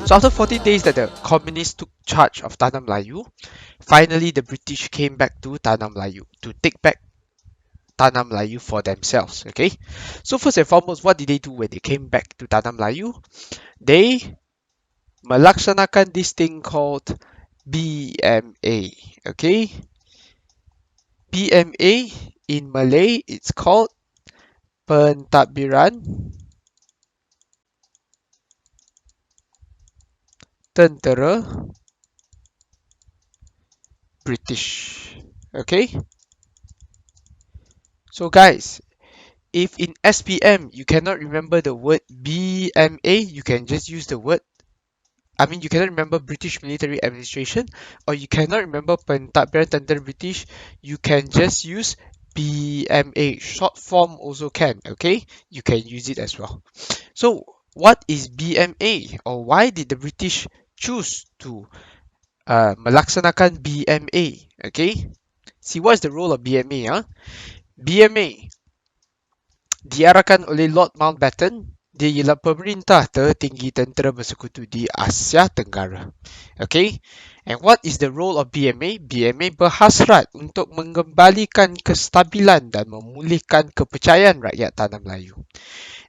So after 14 days that the communists took charge of Tanah Melayu, finally the British came back to Tanah Melayu to take back Tanah Melayu for themselves. Okay, so first and foremost, what did they do when they came back to Tanah Melayu? They melaksanakan this thing called BMA. Okay, BMA in Malay it's called Pentadbiran Tentera British. Okay, so guys, if in SPM you cannot remember the word BMA, you can just use the word, you cannot remember British Military Administration, or you cannot remember Pentadbiran Tentera British, you can just use BMA. Short form also can, okay? You can use it as well. So, what is BMA, or why did the British choose to melaksanakan BMA? Okay, see what's the role of BMA? BMA diarahkan oleh Lord Mountbatten. Dia ialah pemerintah tertinggi tentera bersekutu di Asia Tenggara. Okay, and what is the role of BMA? BMA berhasrat untuk mengembalikan kestabilan dan memulihkan kepercayaan rakyat Tanah Melayu.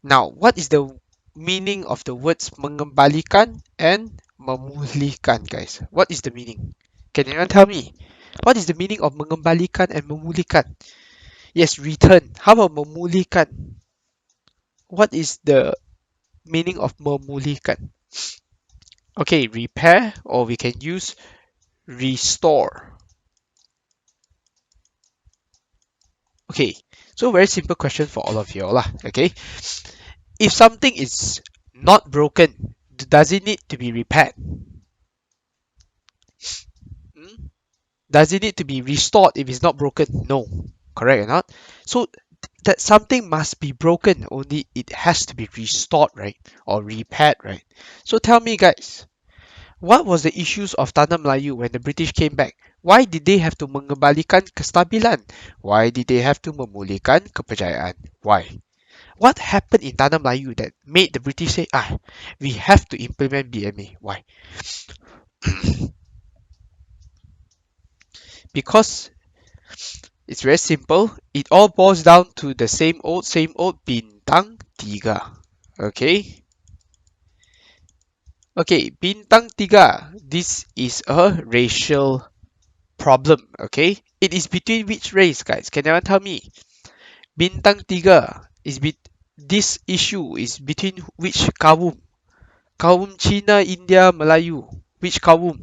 Now, what is the meaning of the words mengembalikan and memulihkan, guys? What is the meaning? Can anyone tell me? What is the meaning of mengembalikan and memulihkan? Yes, return. How about memulihkan? What is the meaning of memulihkan? Okay, repair, or we can use restore. Okay, so very simple question for all of you all. Okay, if something is not broken, does it need to be repaired? Does it need to be restored if it's not broken? No, correct or not? So that something must be broken, only it has to be restored, right? Or repaired, right? So tell me guys, what was the issues of Tanah Melayu when the British came back? Why did they have to mengembalikan kestabilan? Why did they have to memulihkan kepercayaan? Why? What happened in Tanah Melayu that made the British say, we have to implement BMA? Why? Because it's very simple. It all boils down to the same old bintang tiga. Okay? Okay, bintang tiga. This is a racial problem. Okay? It is between which race, guys? Can anyone tell me? Bintang tiga is this issue is between which kaum? Kaum Cina, India, Melayu. Which kaum?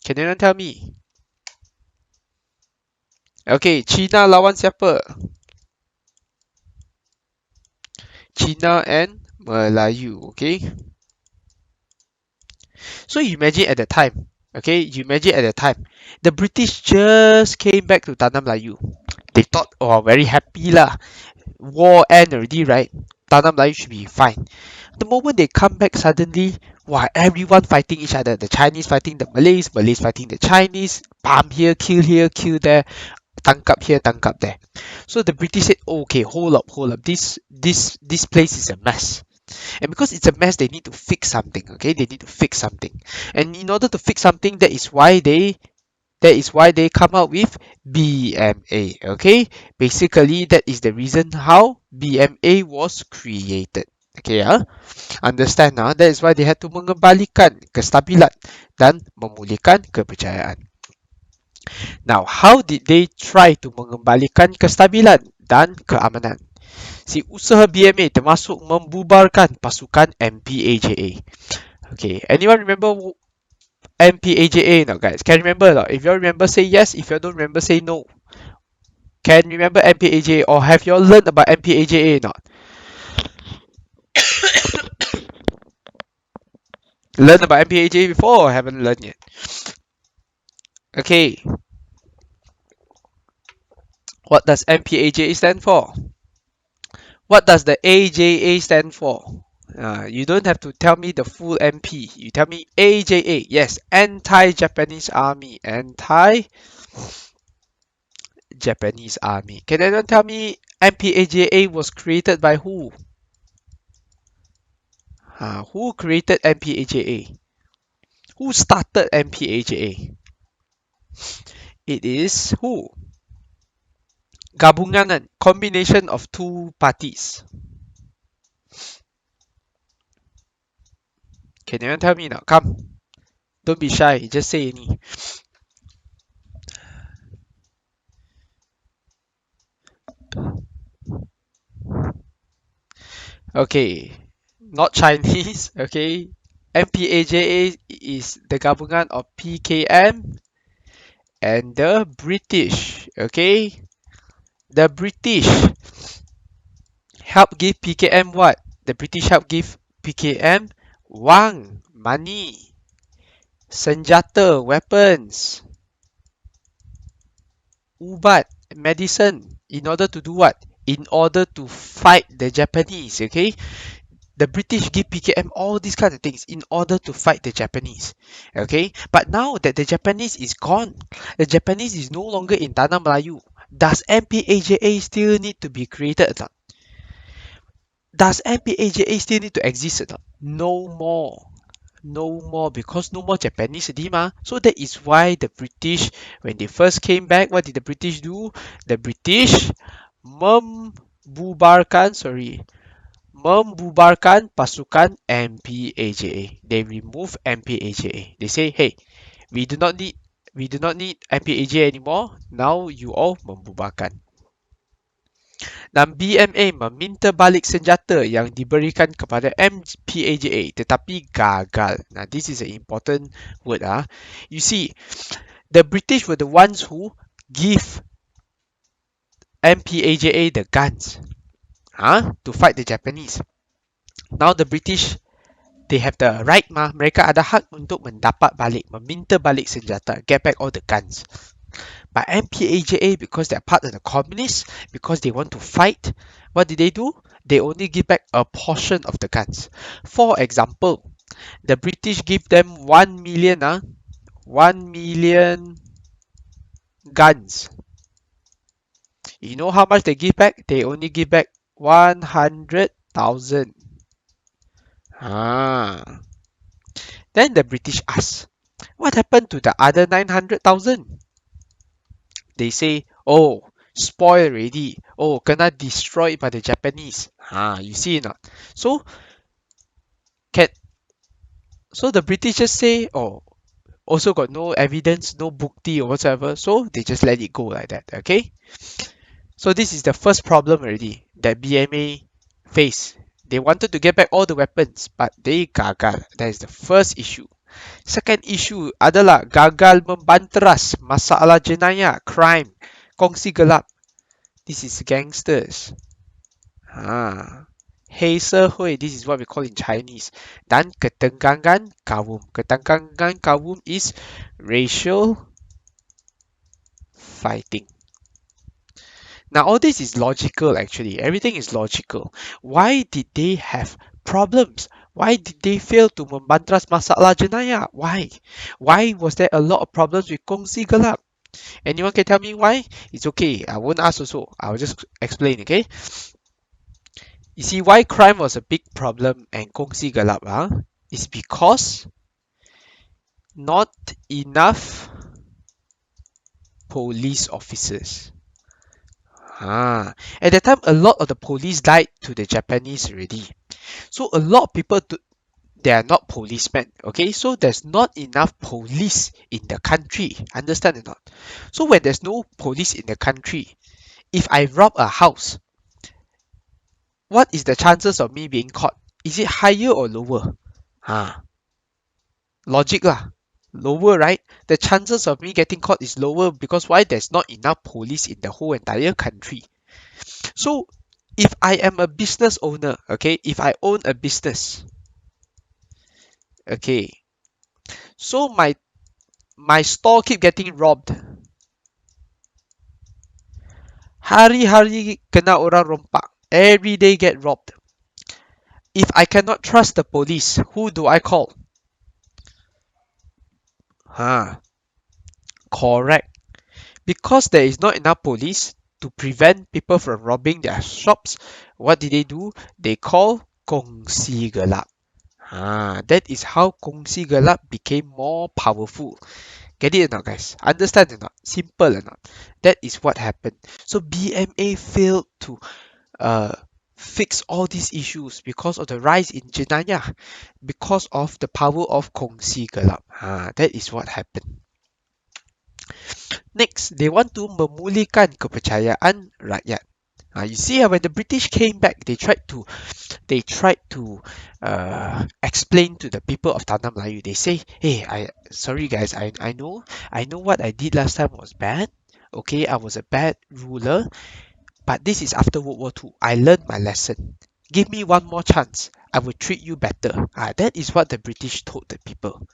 Can anyone tell me? Okay, Cina lawan siapa? Cina and Melayu, okay? So you imagine at the time, the British just came back to Tanah Melayu. They thought, oh, very happy lah. War end already, right? Tanah Melayu should be fine. The moment they come back suddenly, everyone fighting each other. The Chinese fighting the Malays, Malays fighting the Chinese, bomb here, kill there, tangkap here, tangkap there. So the British said, okay, hold up. This place is a mess. And because it's a mess, they need to fix something. Okay, they need to fix something. And in order to fix something, that is why they come out with BMA. Okay, basically that is the reason how BMA was created. Okay, understand? That is why they had to mengembalikan kestabilan dan memulihkan kepercayaan. Now, how did they try to mengembalikan kestabilan dan keamanan? Si usaha BMA termasuk membubarkan pasukan MPAJA. Okay, anyone remember MPAJA now, guys? Can remember or not? If you remember, say yes. If you don't remember, say no. Can remember MPAJA, or have you all learned about MPAJA or not? Learned about MPAJA before or haven't learned yet? Okay. What does MPAJA stand for? What does the AJA stand for? You don't have to tell me the full MP. You tell me AJA. Yes, Anti-Japanese Army. Anti-Japanese Army. Can anyone tell me MPAJA was created by who? Who created MPAJA? Who started MPAJA? It is who? Gabungan, combination of two parties. Can anyone tell me now? Come, don't be shy, just say any. Okay, not Chinese, okay. MPAJA is the gabungan of PKM and the British, okay. The British help give PKM what? The British help give PKM wang, money, senjata, weapons, ubat, medicine. In order to do what? In order to fight the Japanese, okay? The British give PKM all these kind of things in order to fight the Japanese. Okay? But now that the Japanese is gone, the Japanese is no longer in Tanah Melayu, does MPAJA still need to be created or not? Does MPAJA still need to exist or not? No more. No more, because no more Japanese already mah. So that is why the British, when they first came back, what did the British do? The British membubarkan pasukan MPAJA. They remove MPAJA. They say, hey, we do not need MPAJA anymore. Now you all membubarkan. Dan BMA meminta balik senjata yang diberikan kepada MPAJA tetapi gagal. Now this is an important word. You see, the British were the ones who give MPAJA the guns to fight the Japanese. Now the British, they have the right mereka ada hak untuk mendapat balik, meminta balik senjata, get back all the guns. But MPAJA, because they're part of the communists, because they want to fight, what did they do? They only give back a portion of the guns. For example, the British give them 1 million, 1 million guns. You know how much they give back? They only give back 100,000. Then the British ask, what happened to the other 900,000? They say, oh, spoil already. Oh, kena destroyed by the Japanese. You see or not? So, so the British just say, oh, also got no evidence, no bukti or whatsoever. So they just let it go like that. Okay. So this is the first problem already that BMA faced. They wanted to get back all the weapons, but they gagal. That is the first issue. Second issue adalah gagal membanteras masalah jenayah, crime, kongsi gelap. This is gangsters.黑社会, this is what we call in Chinese. Dan ketenggangan kaum. Ketenggangan kaum is racial fighting. Now all this is logical actually. Everything is logical. Why did they have problems? Why did they fail to membantras masalah jenayah? Why? Why was there a lot of problems with kongsi gelap? Anyone can tell me why? It's okay. I won't ask also. I'll just explain, okay? You see why crime was a big problem and kongsi gelap is because not enough police officers. At that time, a lot of the police died to the Japanese already. So a lot of people, they are not policemen, okay? So there's not enough police in the country, understand or not? So when there's no police in the country, if I rob a house, what is the chances of me being caught? Is it higher or lower? Logic lah. Lower, right? The chances of me getting caught is lower because why? There's not enough police in the whole entire country. So if I am a business owner, okay, if I own a business, okay, so my store keep getting robbed. Hari-hari kena orang rompak. Every day get robbed. If I cannot trust the police, who do I call? Correct. Because there is not enough police to prevent people from robbing their shops, what did they do? They call kongsi gelap. That is how kongsi gelap became more powerful. Get it or not, guys? Understand or not? Simple or not? That is what happened. So BMA failed to uh, fix all these issues because of the rise in jenayah, because of the power of kongsi gelap. That is what happened. Next, they want to memulihkan kepercayaan rakyat. You see, when the British came back, they tried to explain to the people of Tanah Melayu. They say, "Hey, sorry guys, I know what I did last time was bad. Okay, I was a bad ruler, but this is after World War II. I learned my lesson. Give me one more chance. I will treat you better." That is what the British told the people.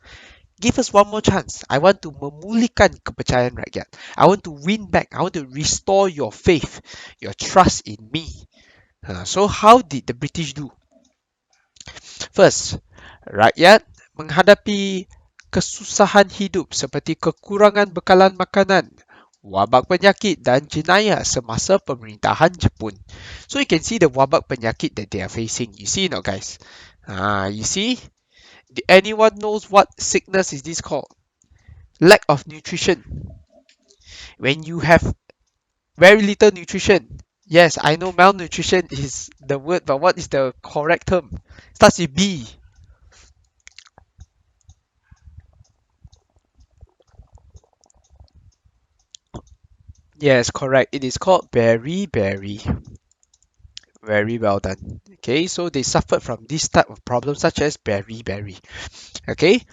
Give us one more chance. I want to memulihkan kepercayaan rakyat. I want to win back. I want to restore your faith, your trust in me. So how did the British do? First, rakyat menghadapi kesusahan hidup seperti kekurangan bekalan makanan, wabak penyakit dan jenayah semasa pemerintahan Jepun. So you can see the wabak penyakit that they are facing. You see not, guys? You see? Anyone knows what sickness is this called? Lack of nutrition. When you have very little nutrition. Yes, I know malnutrition is the word, but what is the correct term? Starts with B. Yes, correct. It is called beriberi. Very well done. Okay, so they suffered from this type of problem such as beriberi. Okay,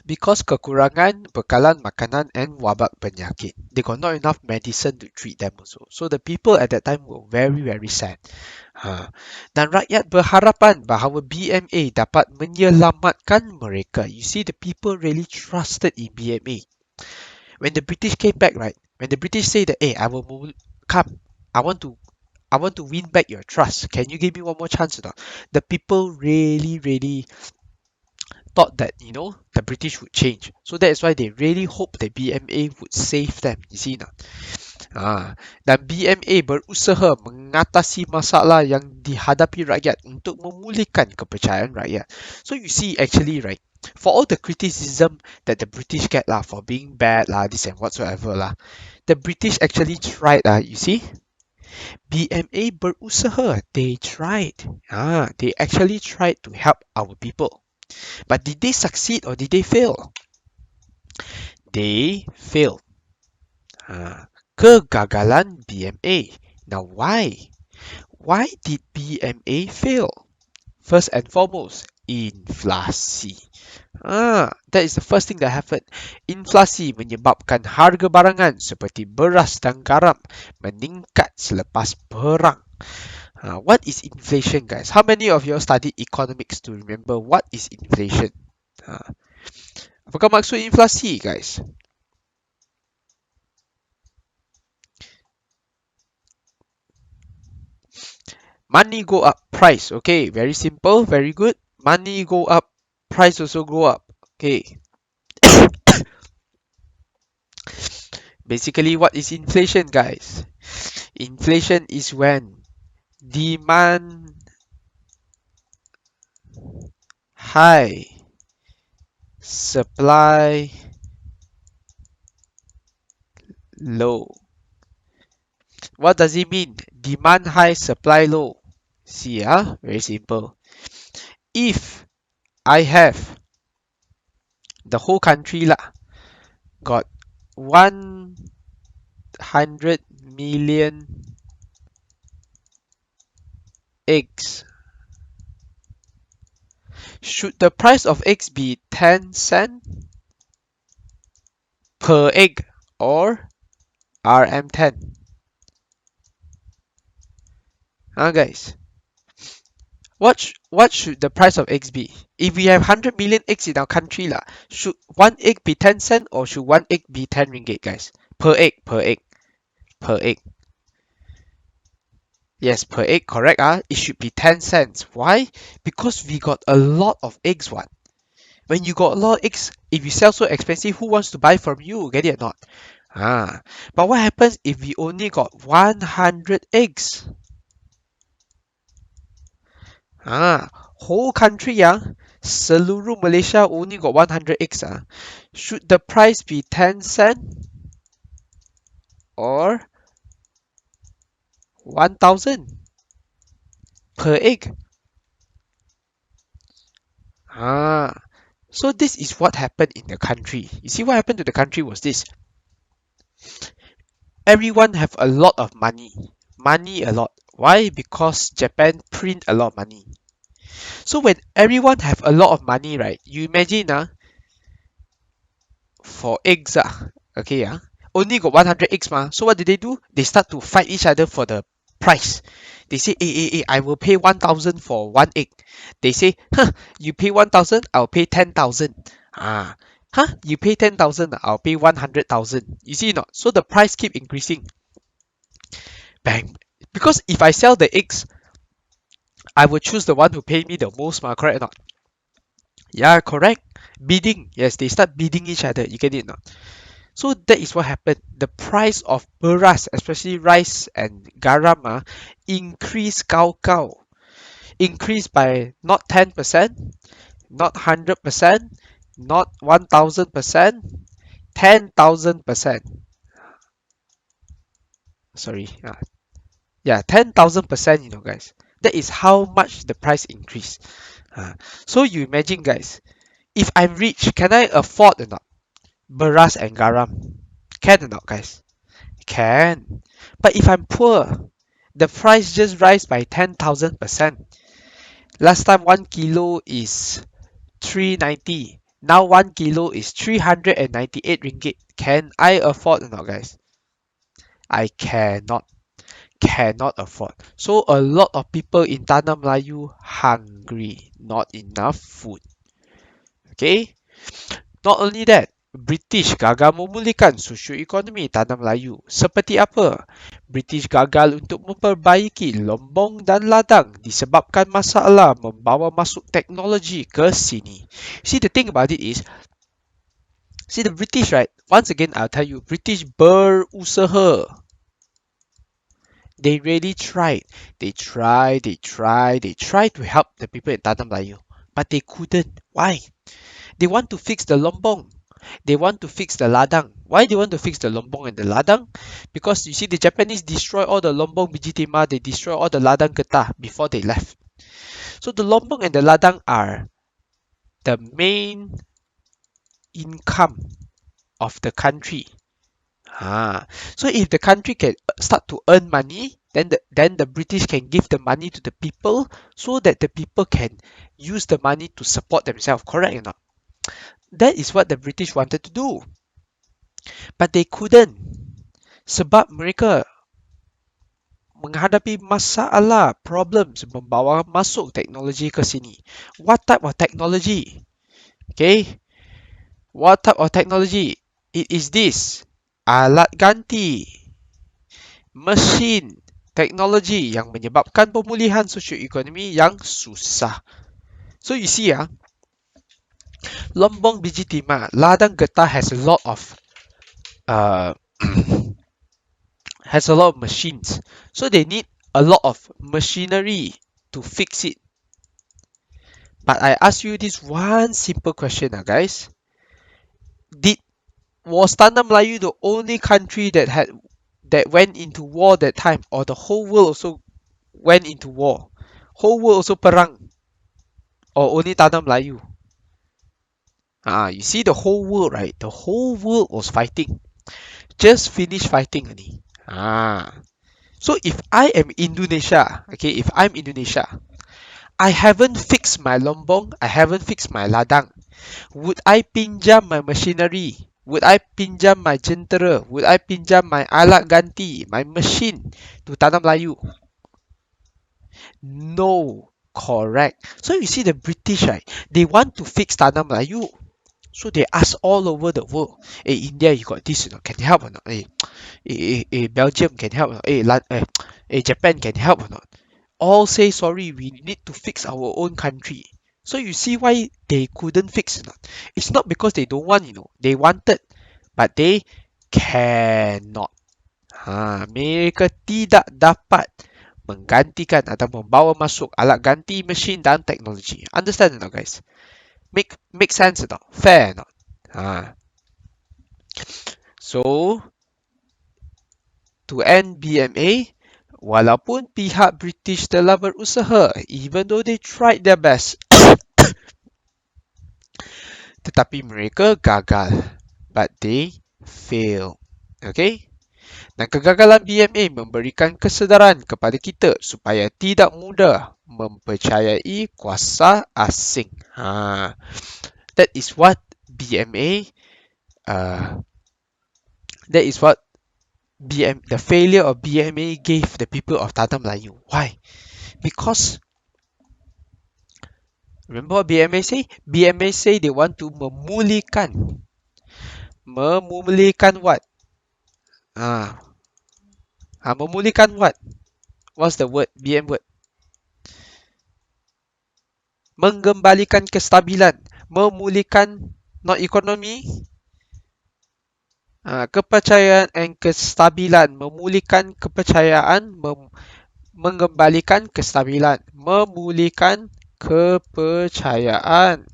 because kekurangan bekalan makanan and wabak penyakit. They got not enough medicine to treat them also. So the people at that time were very, very sad. Dan rakyat berharapan bahawa BMA dapat menyelamatkan mereka. You see, the people really trusted in BMA. When the British came back, right? When the British say that, hey, come, I want to I want to win back your trust. Can you give me one more chance or not? The people really, really thought that, the British would change. So that is why they really hope that BMA would save them. You see not? Dan BMA berusaha mengatasi masalah yang dihadapi rakyat untuk memulihkan kepercayaan rakyat. So you see actually, right, for all the criticism that the British get lah for being bad lah, this and whatsoever lah, the British actually tried you see, BMA berusaha, they tried. They actually tried to help our people. But did they succeed or did they fail? They failed. Kegagalan BMA. Now why? Why did BMA fail? First and foremost, inflasi. That is the first thing that happened. Inflasi menyebabkan harga barangan seperti beras dan garam meningkat selepas perang. What is inflation, guys? How many of you studied economics to remember what is inflation? Apakah maksud inflasi, guys? Money go up, price. Okay, very simple, very good. Money go up, price also go up. Okay. Basically, what is inflation, guys? Inflation is when demand high, supply low. What does it mean? Demand high, supply low. See, very simple. If I have the whole country lah got 100 million eggs, should the price of eggs be 10 cent per egg or RM10? Guys, what should the price of eggs be? If we have 100 million eggs in our country lah, should one egg be 10 cent or should one egg be 10 ringgit, guys? Per egg, per egg, per egg. Yes, per egg, correct. It should be 10 cents. Why? Because we got a lot of eggs, what? When you got a lot of eggs, if you sell so expensive, who wants to buy from you? Get it or not? But what happens if we only got 100 eggs? Whole country seluruh Malaysia only got 100 eggs should the price be 10 cent or 1,000 per egg? Ah, so this is what happened in the country. You see what happened to the country was this. Everyone have a lot of money. Money a lot. Why? Because Japan print a lot of money. So when everyone have a lot of money, right? You imagine for eggs okay only got 100 eggs so what did they do? They start to fight each other for the price. They say I will pay 1,000 for one egg. They say you pay 1,000, I'll pay 10,000. You pay 10,000, I'll pay 100,000. You see not? So the price keep increasing. Bang. Because if I sell the eggs, I will choose the one who pay me the most, correct or not? Yeah, correct. Bidding. Yes, they start bidding each other. You get it not? So that is what happened. The price of beras, especially rice and garam, increased gao. Increased by not 10%, not 100%, not 1,000%, 10,000%. Sorry. Yeah, 10,000%, guys. That is how much the price increased. So you imagine, guys, if I'm rich, can I afford or not? Beras and garam. Can or not, guys? Can. But if I'm poor, the price just rise by 10,000%. Last time 1 kilo is 390. Now 1 kilo is 398 ringgit. Can I afford or not, guys? I cannot afford. So a lot of people in Tanah Melayu hungry, not enough food. Okay? Not only that, British gagal memulihkan sosioekonomi Tanah Melayu. Seperti apa? British gagal untuk memperbaiki lombong dan ladang disebabkan masalah membawa masuk teknologi ke sini. See, the thing about it is, see the British, right? Once again, I'll tell you, British berusaha. They really tried. They tried to help the people in Tanah Melayu. But they couldn't. Why? They want to fix the lombong. They want to fix the ladang. Why they want to fix the lombong and the ladang? Because you see, the Japanese destroy all the lombong biji timah, they destroy all the ladang getah before they left. So the lombong and the ladang are the main income of the country. So if the country can start to earn money, then the British can give the money to the people so that the people can use the money to support themselves. Correct or not? That is what the British wanted to do. But they couldn't. Sebab mereka menghadapi masalah, problems membawa masuk teknologi ke sini. What type of technology? Okay. What type of technology? It is this. Alat ganti. Mesin. Teknologi yang menyebabkan pemulihan sosioekonomi yang susah. So you see Lombong biji timah, ladang getah has a lot of has a lot of machines. So they need a lot of machinery to fix it. But I ask you this one simple question, guys. Was Tanah Melayu the only country that went into war that time, or the whole world also went into war? Whole world also perang, or only Tanah Melayu? You see the whole world, right? The whole world was fighting. Just finished fighting only. So if I am Indonesia, okay, if I'm Indonesia, I haven't fixed my lombong, I haven't fixed my ladang. Would I pinjam my machinery? Would I pinjam my jentera? Would I pinjam my alat ganti, my machine to Tanah Melayu? No, correct. So you see the British, right? They want to fix Tanah Melayu. So they ask all over the world. Hey, India, you got this, can you help or not? Hey, Belgium, can you help or not? Hey, Japan, can you help or not? All say sorry, we need to fix our own country. So you see why they couldn't fix it. It's not because they don't want, they wanted, but they cannot. Mereka tidak dapat menggantikan atau membawa masuk alat ganti mesin dan teknologi. Understand or not, guys? Make sense or not? Fair or not? So, to end BMA, walaupun pihak British telah berusaha, even though they tried their best, tetapi mereka gagal. But they fail. Okay? Dan kegagalan BMA memberikan kesedaran kepada kita supaya tidak mudah mempercayai kuasa asing. That is what BMA uh, that is what the failure of BMA gave the people of Tanah Melayu. Why? Because remember what BMA say? BMA say they want to memulihkan. Memulihkan what? Memulihkan what? What's the word? BM word. Mengembalikan kestabilan. Memulihkan not economy. Kepercayaan and kestabilan. Memulihkan kepercayaan. Mengembalikan kestabilan. Memulihkan kepercayaan.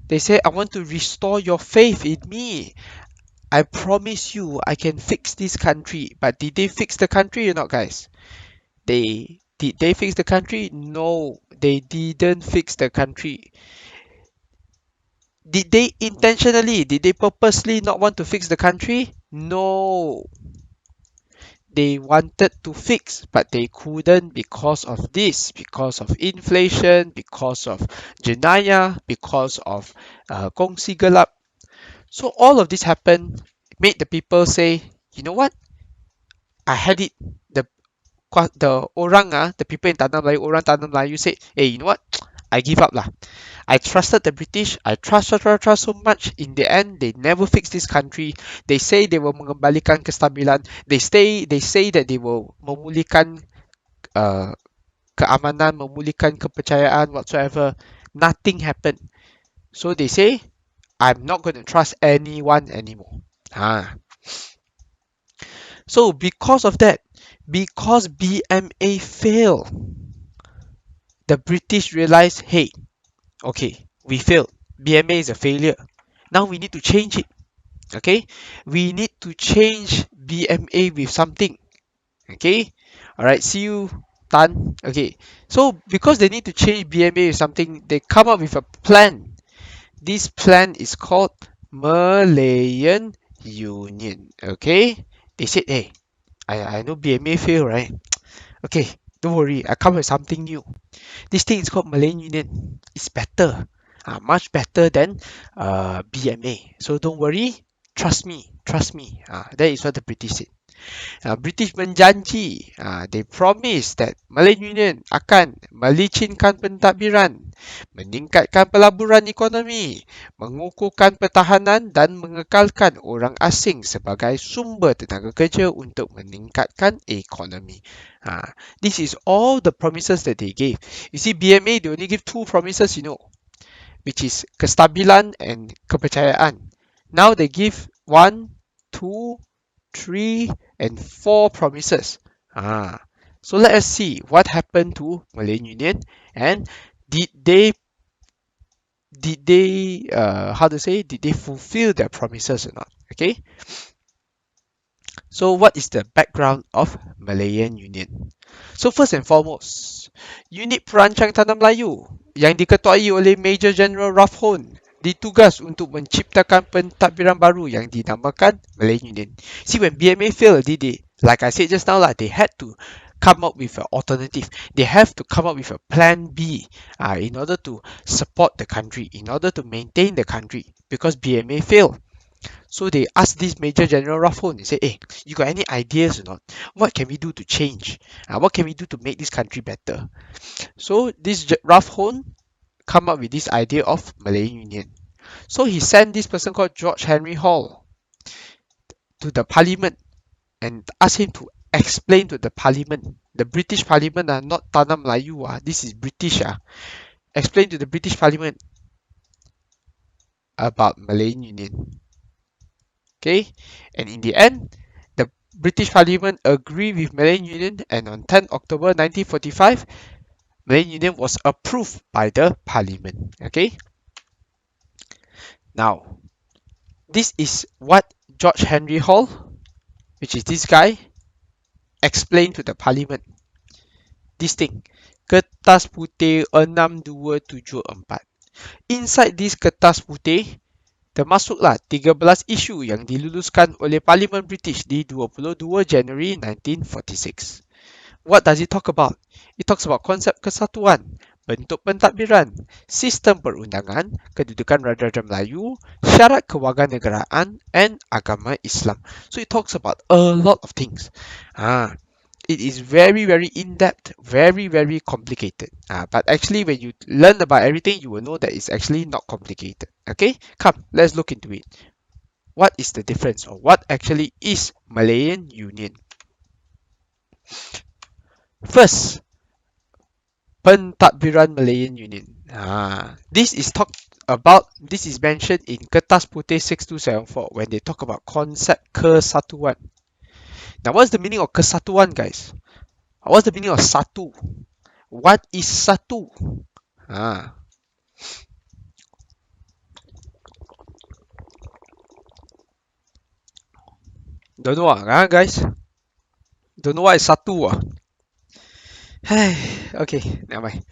They say, I want to restore your faith in me. I promise you, I can fix this country. But did they fix the country or not, guys? Did they fix the country? No, they didn't fix the country. Did they purposely not want to fix the country? No. They wanted to fix, but they couldn't because of this, because of inflation, because of jenayah, because of kongsi gelap. So all of this happened, made the people say, you know what? I had it. The people in Tanah Melayu, orang Tanah Melayu said, hey, you know what? I give up lah. I trusted the British. I trust so much. In the end, they never fixed this country. They say they will mengembalikan kestabilan. They say that they will memulihkan keamanan, memulihkan kepercayaan, whatsoever. Nothing happened. So they say, I'm not going to trust anyone anymore. So because of that, because BMA failed, the British realized, hey, okay, we failed. BMA is a failure. Now we need to change it. Okay, we need to change BMA with something. Okay, all right, see you, Tan. Okay, so because they need to change BMA with something, they come up with a plan. This plan is called Malayan Union. Okay, they said, hey, I know BMA failed, right? Okay, don't worry, I come with something new. This thing is called Malayan Union. It's better, much better than BMA. So don't worry, trust me. That is what the British said. British menjanji, they promise that Malayan Union akan melicinkan pentadbiran, meningkatkan pelaburan ekonomi, mengukuhkan pertahanan dan mengekalkan orang asing sebagai sumber tenaga kerja untuk meningkatkan ekonomi. This is all the promises that they gave. You see, BMA, they only give two promises, which is kestabilan and kepercayaan. Now they give 1, 2, 3, and 4 promises. So let us see what happened to Malayan Union, and did they fulfill their promises or not? Okay. So what is the background of Malayan Union? So first and foremost, unit perancang Tanah Melayu yang diketuai oleh Major General Ralph Hone ditugas untuk menciptakan pentadbiran baru yang dinamakan Malayan Union. See, when BMA failed, like I said just now, they had to come up with an alternative. They have to come up with a plan B in order to support the country, in order to maintain the country, because BMA failed. So they asked this Major General Ralph Hone, they said, hey, you got any ideas or not? What can we do to change? What can we do to make this country better? So this Ralph Hone come up with this idea of Malayan Union. So he sent this person called George Henry Hall to the parliament and asked him to explain to the parliament, the British parliament, not Tanah Melayu, this is British, explain to the British parliament about Malayan Union. Okay, and in the end, the British Parliament agreed with Malayan Union, and on 10 October 1945, Malayan Union was approved by the Parliament. Okay. Now, this is what George Henry Hall, which is this guy, explained to the Parliament. This thing, kertas putih 6274. Inside this kertas putih, termasuklah 13 isu yang diluluskan oleh Parlimen British di 22 Januari 1946. What does it talk about? It talks about konsep kesatuan, bentuk pentadbiran, sistem perundangan, kedudukan Raja-Raja Melayu, syarat kewarganegaraan, and agama Islam. So it talks about a lot of things. It is very, very in-depth, very, very complicated. But actually, when you learn about everything, you will know that it's actually not complicated. Okay, come, let's look into it. What is the difference, or what actually is Malayan Union? First, Pentadbiran Malayan Union. This is talked about. This is mentioned in Kertas Putih 6274 when they talk about concept kesatuan. Now, what's the meaning of kesatuan, guys? What's the meaning of satu? What is satu? Don't know guys? Don't know what is satu Okay, never mind.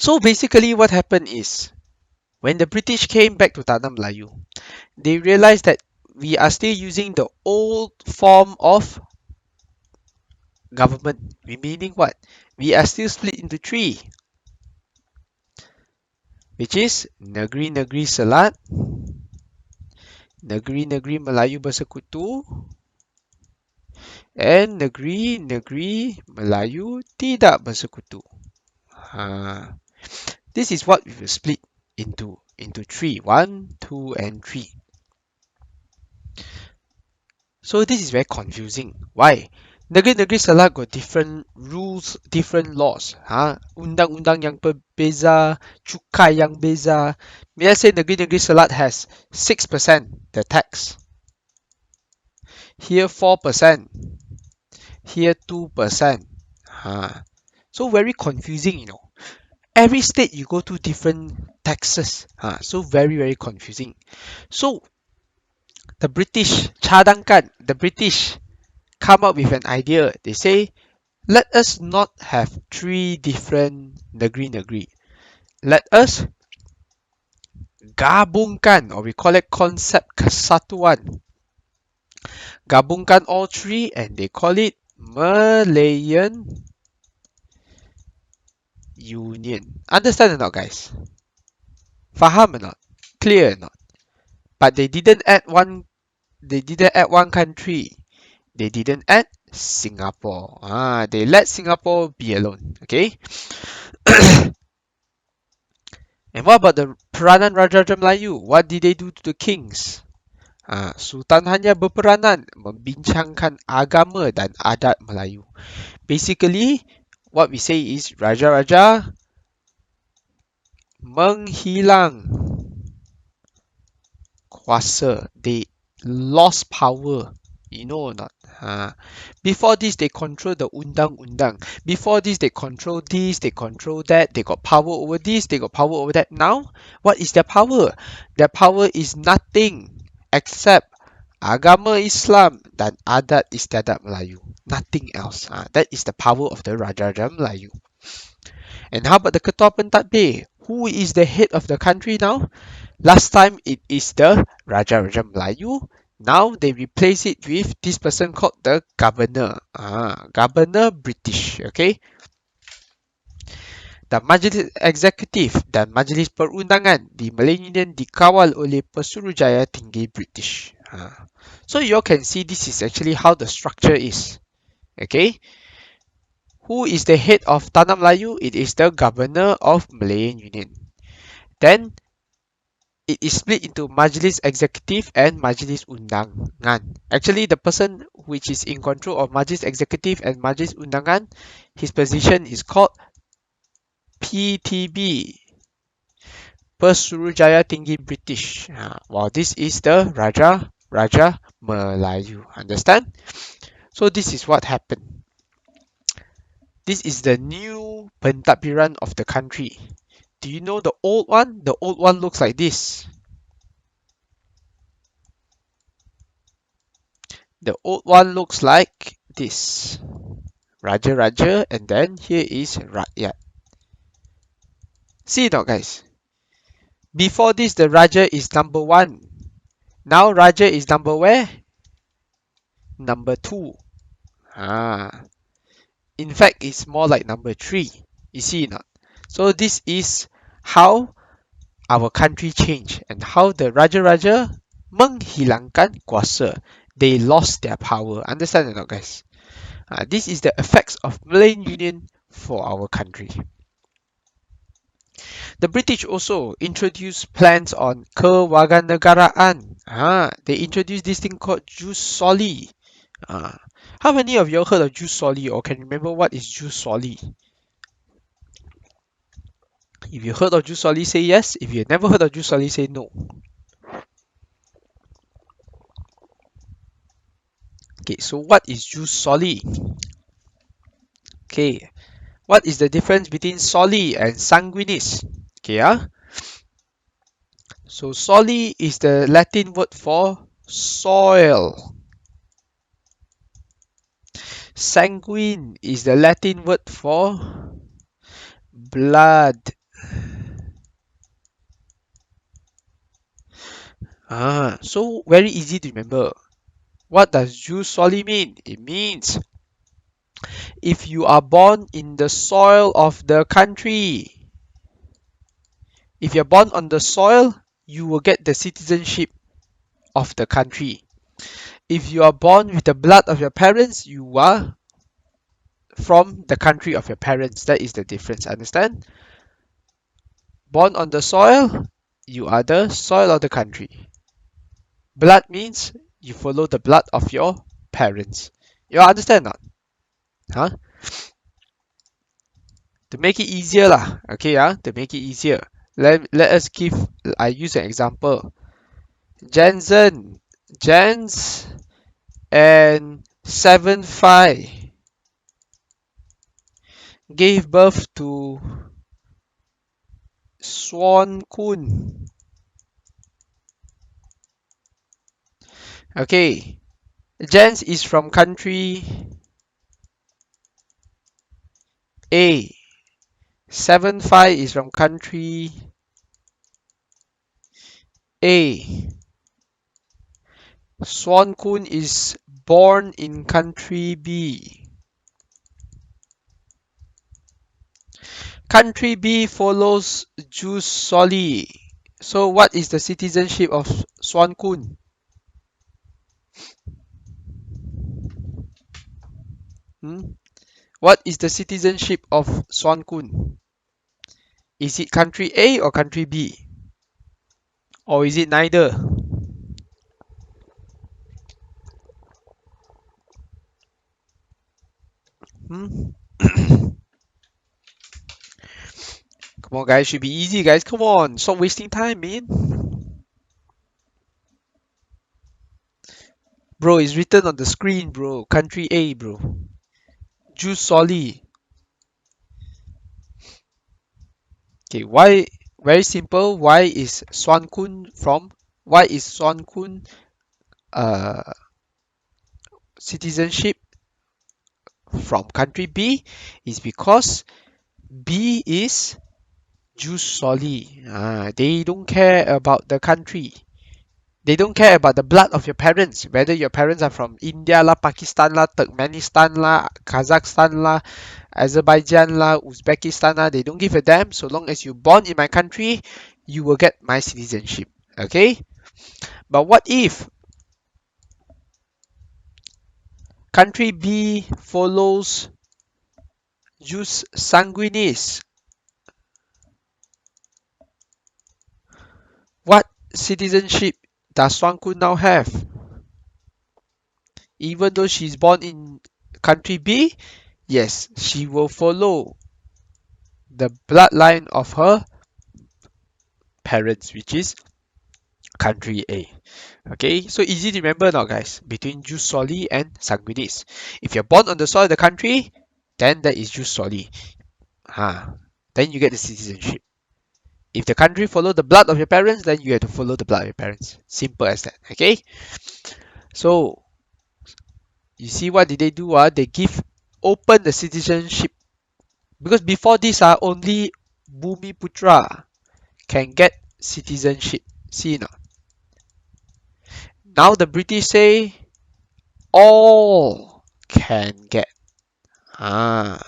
So basically what happened is, when the British came back to Tanah Melayu, they realized that we are still using the old form of government. Meaning what? We are still split into three, which is Negeri-Negeri Selat, Negeri-Negeri Melayu Bersekutu, and Negeri-Negeri Melayu Tidak Bersekutu. This is what we will split into three. 1, 2, and 3. So this is very confusing. Why? Negeri-negeri Selat got different rules, different laws. Undang-undang yang berbeza, cukai yang beza. Let's say Negeri-negeri Selat has 6% the tax. Here 4%. Here 2%. So very confusing, Every state you go to different taxes. So very, very confusing. So the British come up with an idea. They say, let us not have 3 different negeri-negeri. Let us gabungkan, or we call it concept kesatuan. Gabungkan all 3 and they call it Malayan Union. Understand or not, guys? Faham or not? Clear or not? But they didn't add one country. They didn't add Singapore. They let Singapore be alone. Okay. And what about the peranan Raja-Raja Melayu? What did they do to the kings? Sultan hanya berperanan membincangkan agama dan adat Melayu. Basically, what we say is Raja-Raja menghilang kuasa. They lost power. You know or not? Before this, they control the undang-undang. Before this, they control this, they control that. They got power over this, they got power over that. Now, what is their power? Their power is nothing except agama Islam dan adat istiadat Melayu. Nothing else. That is the power of the Raja-Raja Melayu. And how about the Ketua Pentadbir? Who is the head of the country now? Last time it is the Raja-Raja Melayu. Now they replace it with this person called the governor. Governor British. Okay. Dan Majlis Eksekutif dan Majlis Perundangan di Malayan Union dikawal oleh Pesuruhjaya Tinggi British. So you all can see this is actually how the structure is. Okay. Who is the head of Tanah Melayu? It is the governor of Malayan Union. Then it is split into Majlis Eksekutif and Majlis Undangan. Actually, the person which is in control of Majlis Eksekutif and Majlis Undangan, his position is called PTB, Pesuruhjaya Tinggi British. While this is the Raja Raja Melayu. Understand? So this is what happened. This is the new pentadbiran of the country. Do you know the old one? The old one looks like this. The old one looks like this. Raja Raja, and then here is Rakyat. See now, guys. Before this, the Raja is number 1. Now Raja is number where? Number 2. Ah. In fact, it's more like number 3. You see not? So this is how our country changed and how the Raja-Raja menghilangkan kuasa. They lost their power. Understand or not, guys? This is the effects of Malayan Union for our country. The British also introduced plans on kewarganegaraan. They introduced this thing called jus soli. How many of you heard of jus soli or can remember what is jus soli? If you heard of jus soli, say yes. If you never heard of jus soli, say no. Okay, so what is jus soli? Okay, what is the difference between soli and sanguinis? Okay, so soli is the Latin word for soil. Sanguine is the Latin word for blood. So very easy to remember. What does jus soli mean? It means if you are born in the soil of the country, if you're born on the soil, you will get the citizenship of the country. If you are born with the blood of your parents, you are from the country of your parents. That is the difference. Understand? Born on the soil, you are the soil of the country. Blood means you follow the blood of your parents. You understand not? Huh? To make it easier lah. Okay, to make it easier. Let us I use an example. Jensen, Jens and 75 gave birth to Swan Kun. Okay, Jens is from country A. 75 is from country A. Swan Kun is born in country B. Country B follows jus soli. So what is the citizenship of Swan Kun? What is the citizenship of Swan Kun? Is it country A or country B? Or is it neither? Come on, guys. Should be easy, guys. Come on. Stop wasting time, man. Bro, it's written on the screen, bro. Country A, bro. Jus soli. Okay, why? Very simple. Why is Swan Kun citizenship from country B? Is because B is jus soli. They don't care about the country. They don't care about the blood of your parents, whether your parents are from India lah, Pakistan lah, Turkmenistan lah, Kazakhstan lah, Azerbaijan lah, Uzbekistan lah. They don't give a damn. So long as you're born in my country, you will get my citizenship. Okay? But what if country B follows jus sanguinis? What citizenship does Swan Kun now have? Even though she's born in country B, yes, she will follow the bloodline of her parents, which is country A. Okay, so easy to remember now, guys, between jus soli and sanguinis. If you're born on the soil of the country, then that is jus soli. Then you get the citizenship. If the country follow the blood of your parents, then you have to follow the blood of your parents. Simple as that. Okay, so you see what did they do? They give open the citizenship because before this, only Bumi Putra can get citizenship. See now. Now the British say all can get. Ah,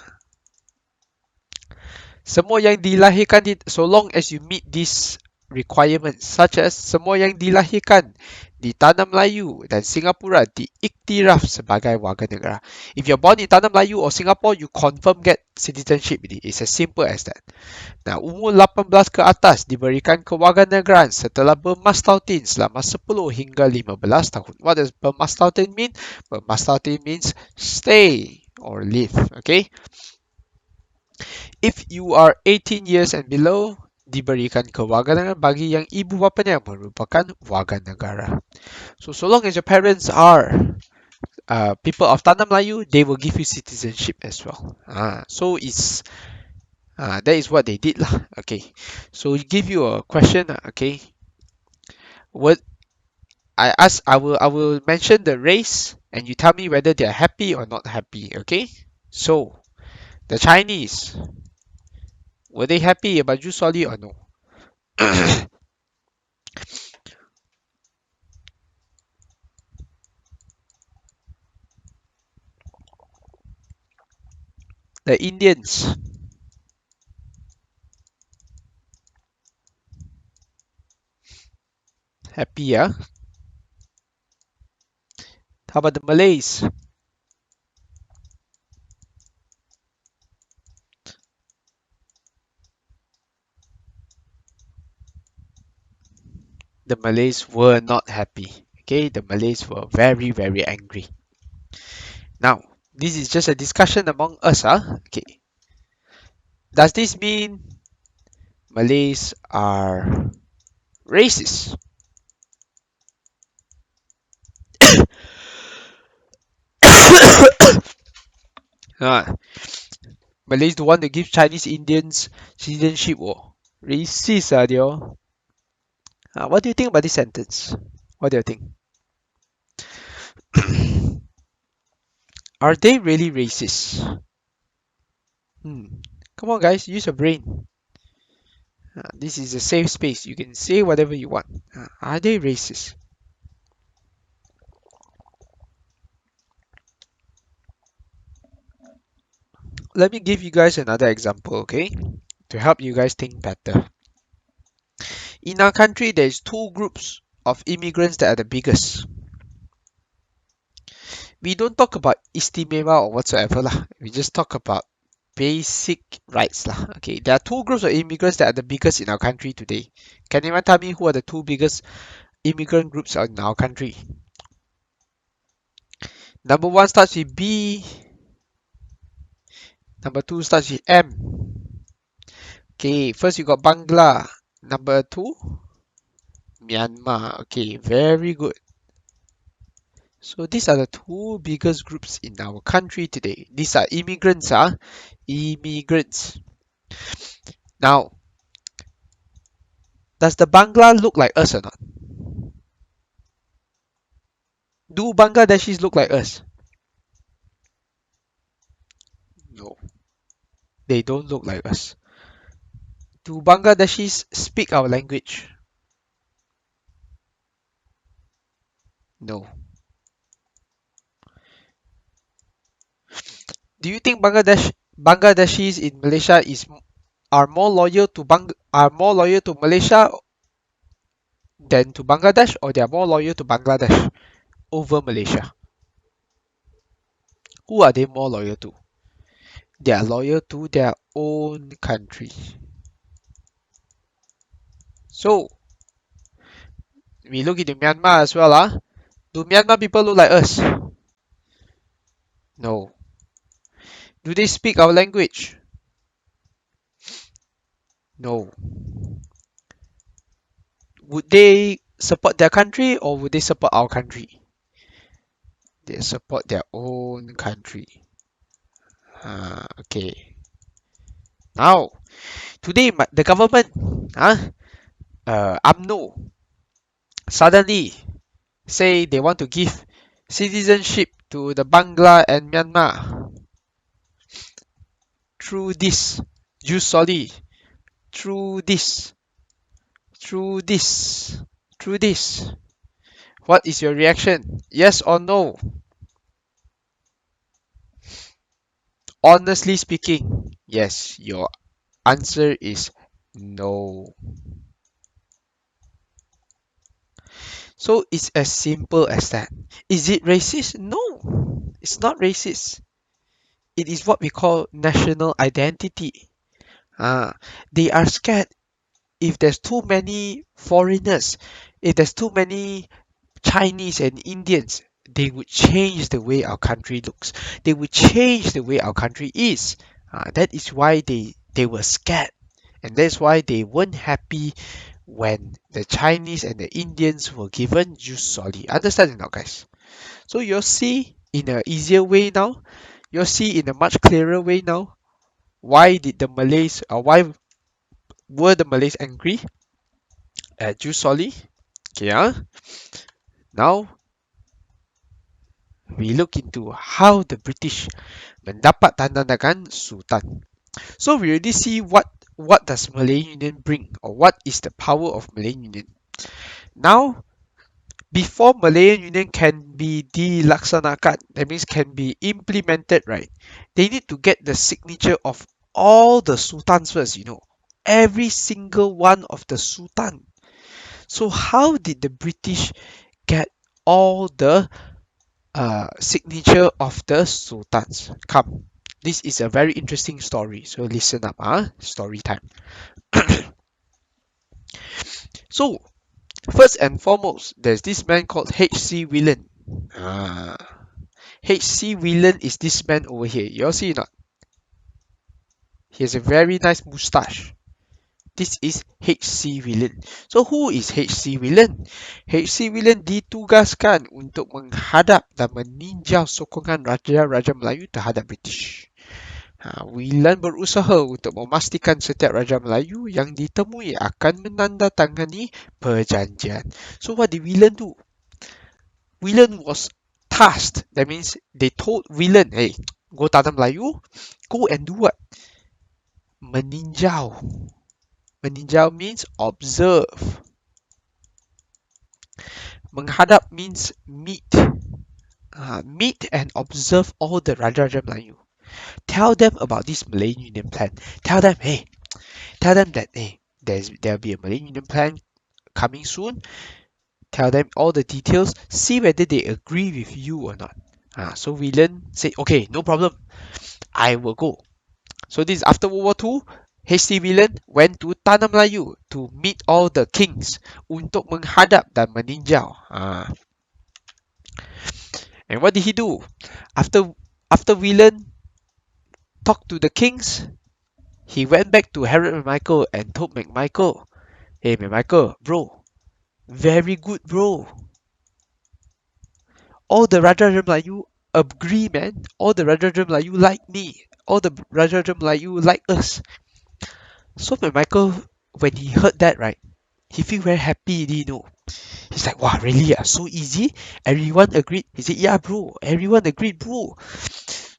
semua yang dilahirkan so long as you meet these requirements, such as semua yang dilahirkan di Tanah Melayu dan Singapura diiktiraf sebagai warga negara. If you're born in Tanah Melayu or Singapore, you confirm get citizenship. It's as simple as that. Nah, umur 18 ke atas diberikan kewarganegaraan setelah bermastautin selama 10 hingga 15 tahun. What does bermastautin mean? Bermastautin means stay or live. Okay? If you are 18 years and below, diberikan kewarganegaraan bagi yang ibu bapanya merupakan warga negara. So long as your parents are people of Tanah Melayu, they will give you citizenship as well. So that is what they did lah. Okay, so give you a question. Okay, what I will mention the race and you tell me whether they are happy or not happy. Okay, so the Chinese, were they happy about Jusoli or no? The Indians, happy, yeah? How about the Malays? The Malays were not happy. Okay, the Malays were very, very angry. Now, this is just a discussion among us. Okay, does this mean Malays are racist? uh, Malays the one that give Chinese Indians citizenship. Racist, they all. What do you think about this sentence? What do you think? Are they really racist? Come on, guys, use your brain. This is a safe space. You can say whatever you want. Are they racist? Let me give you guys another example, okay? To help you guys think better. In our country, there's two groups of immigrants that are the biggest. We don't talk about istimewa or whatsoever lah. We just talk about basic rights lah. Okay, there are two groups of immigrants that are the biggest in our country today. Can anyone tell me who are the two biggest immigrant groups in our country? Number one starts with B. Number two starts with M. Okay, first you got Bangla. Number two, Myanmar. Okay, very good. So these are the two biggest groups in our country today. These are immigrants, immigrants. Now, does the Bangla look like us or not? Do Bangladeshis look like us? No, they don't look like us. Do Bangladeshis speak our language? No. Do you think Bangladeshis in Malaysia are more loyal to Malaysia than to Bangladesh, or they are more loyal to Bangladesh over Malaysia? Who are they more loyal to? They are loyal to their own country. So we look into Myanmar as well. Do Myanmar people look like us? No. Do they speak our language? No. Would they support their country or would they support our country? They support their own country. Okay. Now, today the government, UMNO, suddenly say they want to give citizenship to the Bangla and Myanmar through this jus soli, through this, through this, through this. What is your reaction? Yes or no? Honestly speaking, yes, your answer is no. So it's as simple as that. Is it racist? No, it's not racist. It is what we call national identity. Ah, they are scared if there's too many foreigners, if there's too many Chinese and Indians, they would change the way our country looks. They would change the way our country is. That is why they were scared. And that's why they weren't happy when the Chinese and the Indians were given jus soli. Understand it now, guys? So you'll see in an easier way now. You'll see in a much clearer way now. Why did the Malays, or why were the Malays angry at jus soli? Okay, now we look into how the British mendapat tanda tangan Sultan. So we already see what does Malayan Union bring, or what is the power of Malayan Union. Now, before Malayan Union can be dilaksanakan, that means can be implemented, right? They need to get the signature of all the sultans first, every single one of the sultan. So how did the British get all the signature of the sultans? Come, this is a very interesting story. So listen up, story time. So first and foremost, there's this man called H.C. Whelan. Ah, H.C. Whelan is this man over here. You all see it not? He has a very nice mustache. This is H.C. Whelan. So who is H.C. Whelan? H.C. Whelan ditugaskan untuk menghadap dan meninjau sokongan raja-raja Melayu terhadap British. Whelan berusaha untuk memastikan setiap raja Melayu yang ditemui akan menandatangani perjanjian. So what did Whelan do? Whelan was tasked. That means they told Whelan, hey, go tanam Melayu, go and do what? Meninjau. Meninjau means observe. Menghadap means meet. Meet and observe all the Raja-Raja Melayu. Tell them about this Malayan Union plan. Tell them that there'll be a Malayan Union plan coming soon. Tell them all the details. See whether they agree with you or not. So Whelan said, okay, no problem. I will go. So this is after World War II. H.C. Whelan went to Tanah Melayu to meet all the kings untuk menghadap dan meninjau. And what did he do? After Whelan talked to the kings, he went back to Harold McMichael and told McMichael, hey McMichael, bro, very good bro. All the Raja Melayu agree, man. All the Raja Melayu like me. All the Raja Melayu like us. So McMichael, when he heard that, right, he feel very happy, He's like, wow, really? So easy? Everyone agreed? He said, yeah, bro. Everyone agreed, bro.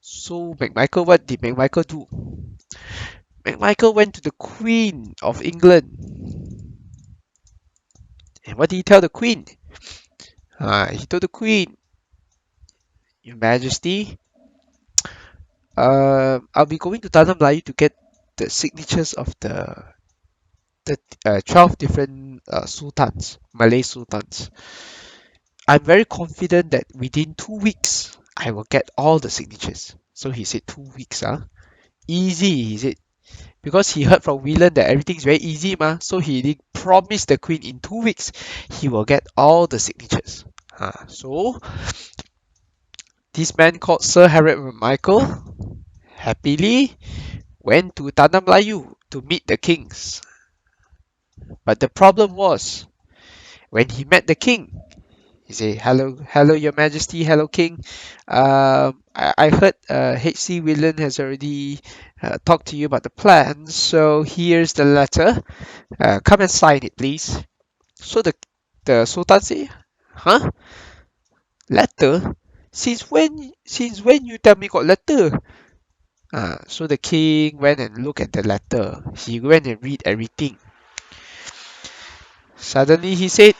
So McMichael, what did McMichael do? McMichael went to the Queen of England. And what did he tell the Queen? He told the Queen, Your Majesty, I'll be going to Tanah Melayu to get the signatures of the 12 different sultans, Malay sultans. I'm very confident that within 2 weeks, I will get all the signatures. So he said 2 weeks, easy, he said. Because he heard from Whelan that everything's very easy, so he promised the Queen in 2 weeks he will get all the signatures. So this man called Sir Harold Michael happily went to Tanah Melayu to meet the kings. But the problem was, When he met the king, he said, "Hello, hello, Your Majesty. Hello, King. I heard H.C. Whelan has already talked to you about the plan. So here's the letter. Come and sign it, please." So the Sultan said, "Huh? Letter? Since when you tell me got letter?" So the king went and looked at the letter. He went and read everything. Suddenly he said,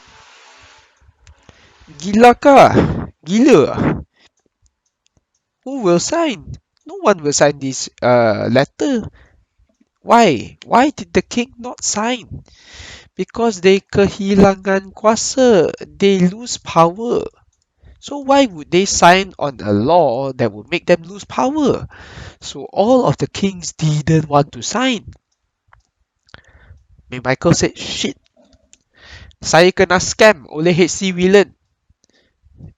"Gila kah? Gila ah? Who will sign? No one will sign this letter. Why? Why did the king not sign? Because they kehilangan kuasa. They lose power. So why would they sign on a law that would make them lose power?" So all of the kings didn't want to sign. Michael said, "Shit, saya kena scam oleh HC Whelan.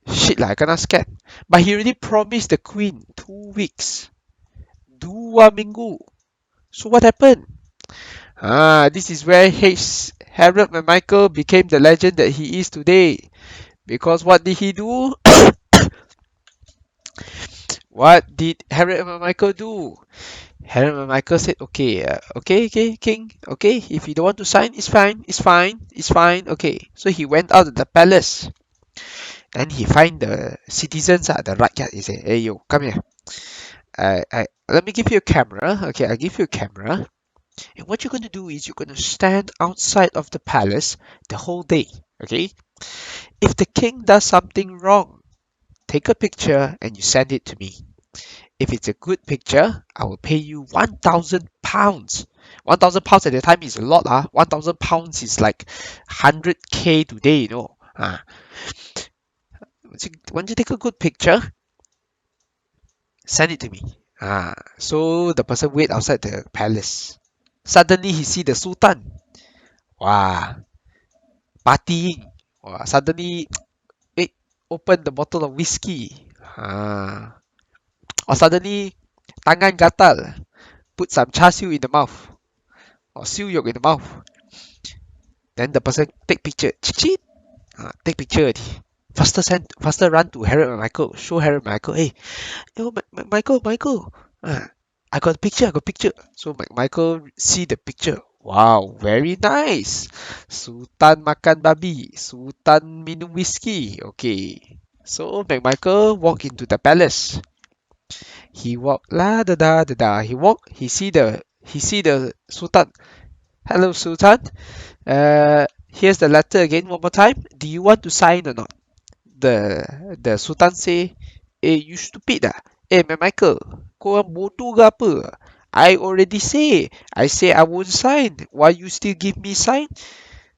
Shit lah, I kena scam." But he already promised the queen 2 weeks. 2 minggu. So what happened? This is where Harold Michael became the legend that he is today. Because what did he do? What did Harold Michael do? Harold Michael said, "Okay, okay, King. Okay, if you don't want to sign, it's fine, it's fine. Okay." So he went out of the palace. And he find the citizens, the rakyat. He said, "Hey, yo, come here. Let me give you a camera. Okay, I'll give you a camera. And what you're going to do is you're going to stand outside of the palace the whole day. Okay? If the king does something wrong, take a picture and you send it to me. If it's a good picture, I will pay you 1,000 pounds. 1,000 pounds at the time is a lot. 1,000 pounds is like 100K today, you know. Once you take a good picture, send it to me." So the person wait outside the palace. Suddenly he see the Sultan. Wow, partying. Wow, suddenly open the bottle of whiskey. Or suddenly tangan gatal. Put some char siu in the mouth. Or siu yok in the mouth. Then the person take picture. Cheat. Take picture already. Faster run to Harold and Michael. Show Harold and Michael. Hey, yo, Michael. I got a picture. So Michael see the picture. Wow, very nice. Sultan makan babi. Sultan minum whiskey. Okay. So Michael walk into the palace. He walk la da da da da. He walk. He see the Sultan. "Hello, Sultan. Here's the letter again one more time. Do you want to sign or not?" The Sultan say, "You stupid ah? Michael, kau orang bodoh ke apa? I already say I won't sign. Why you still give me sign?"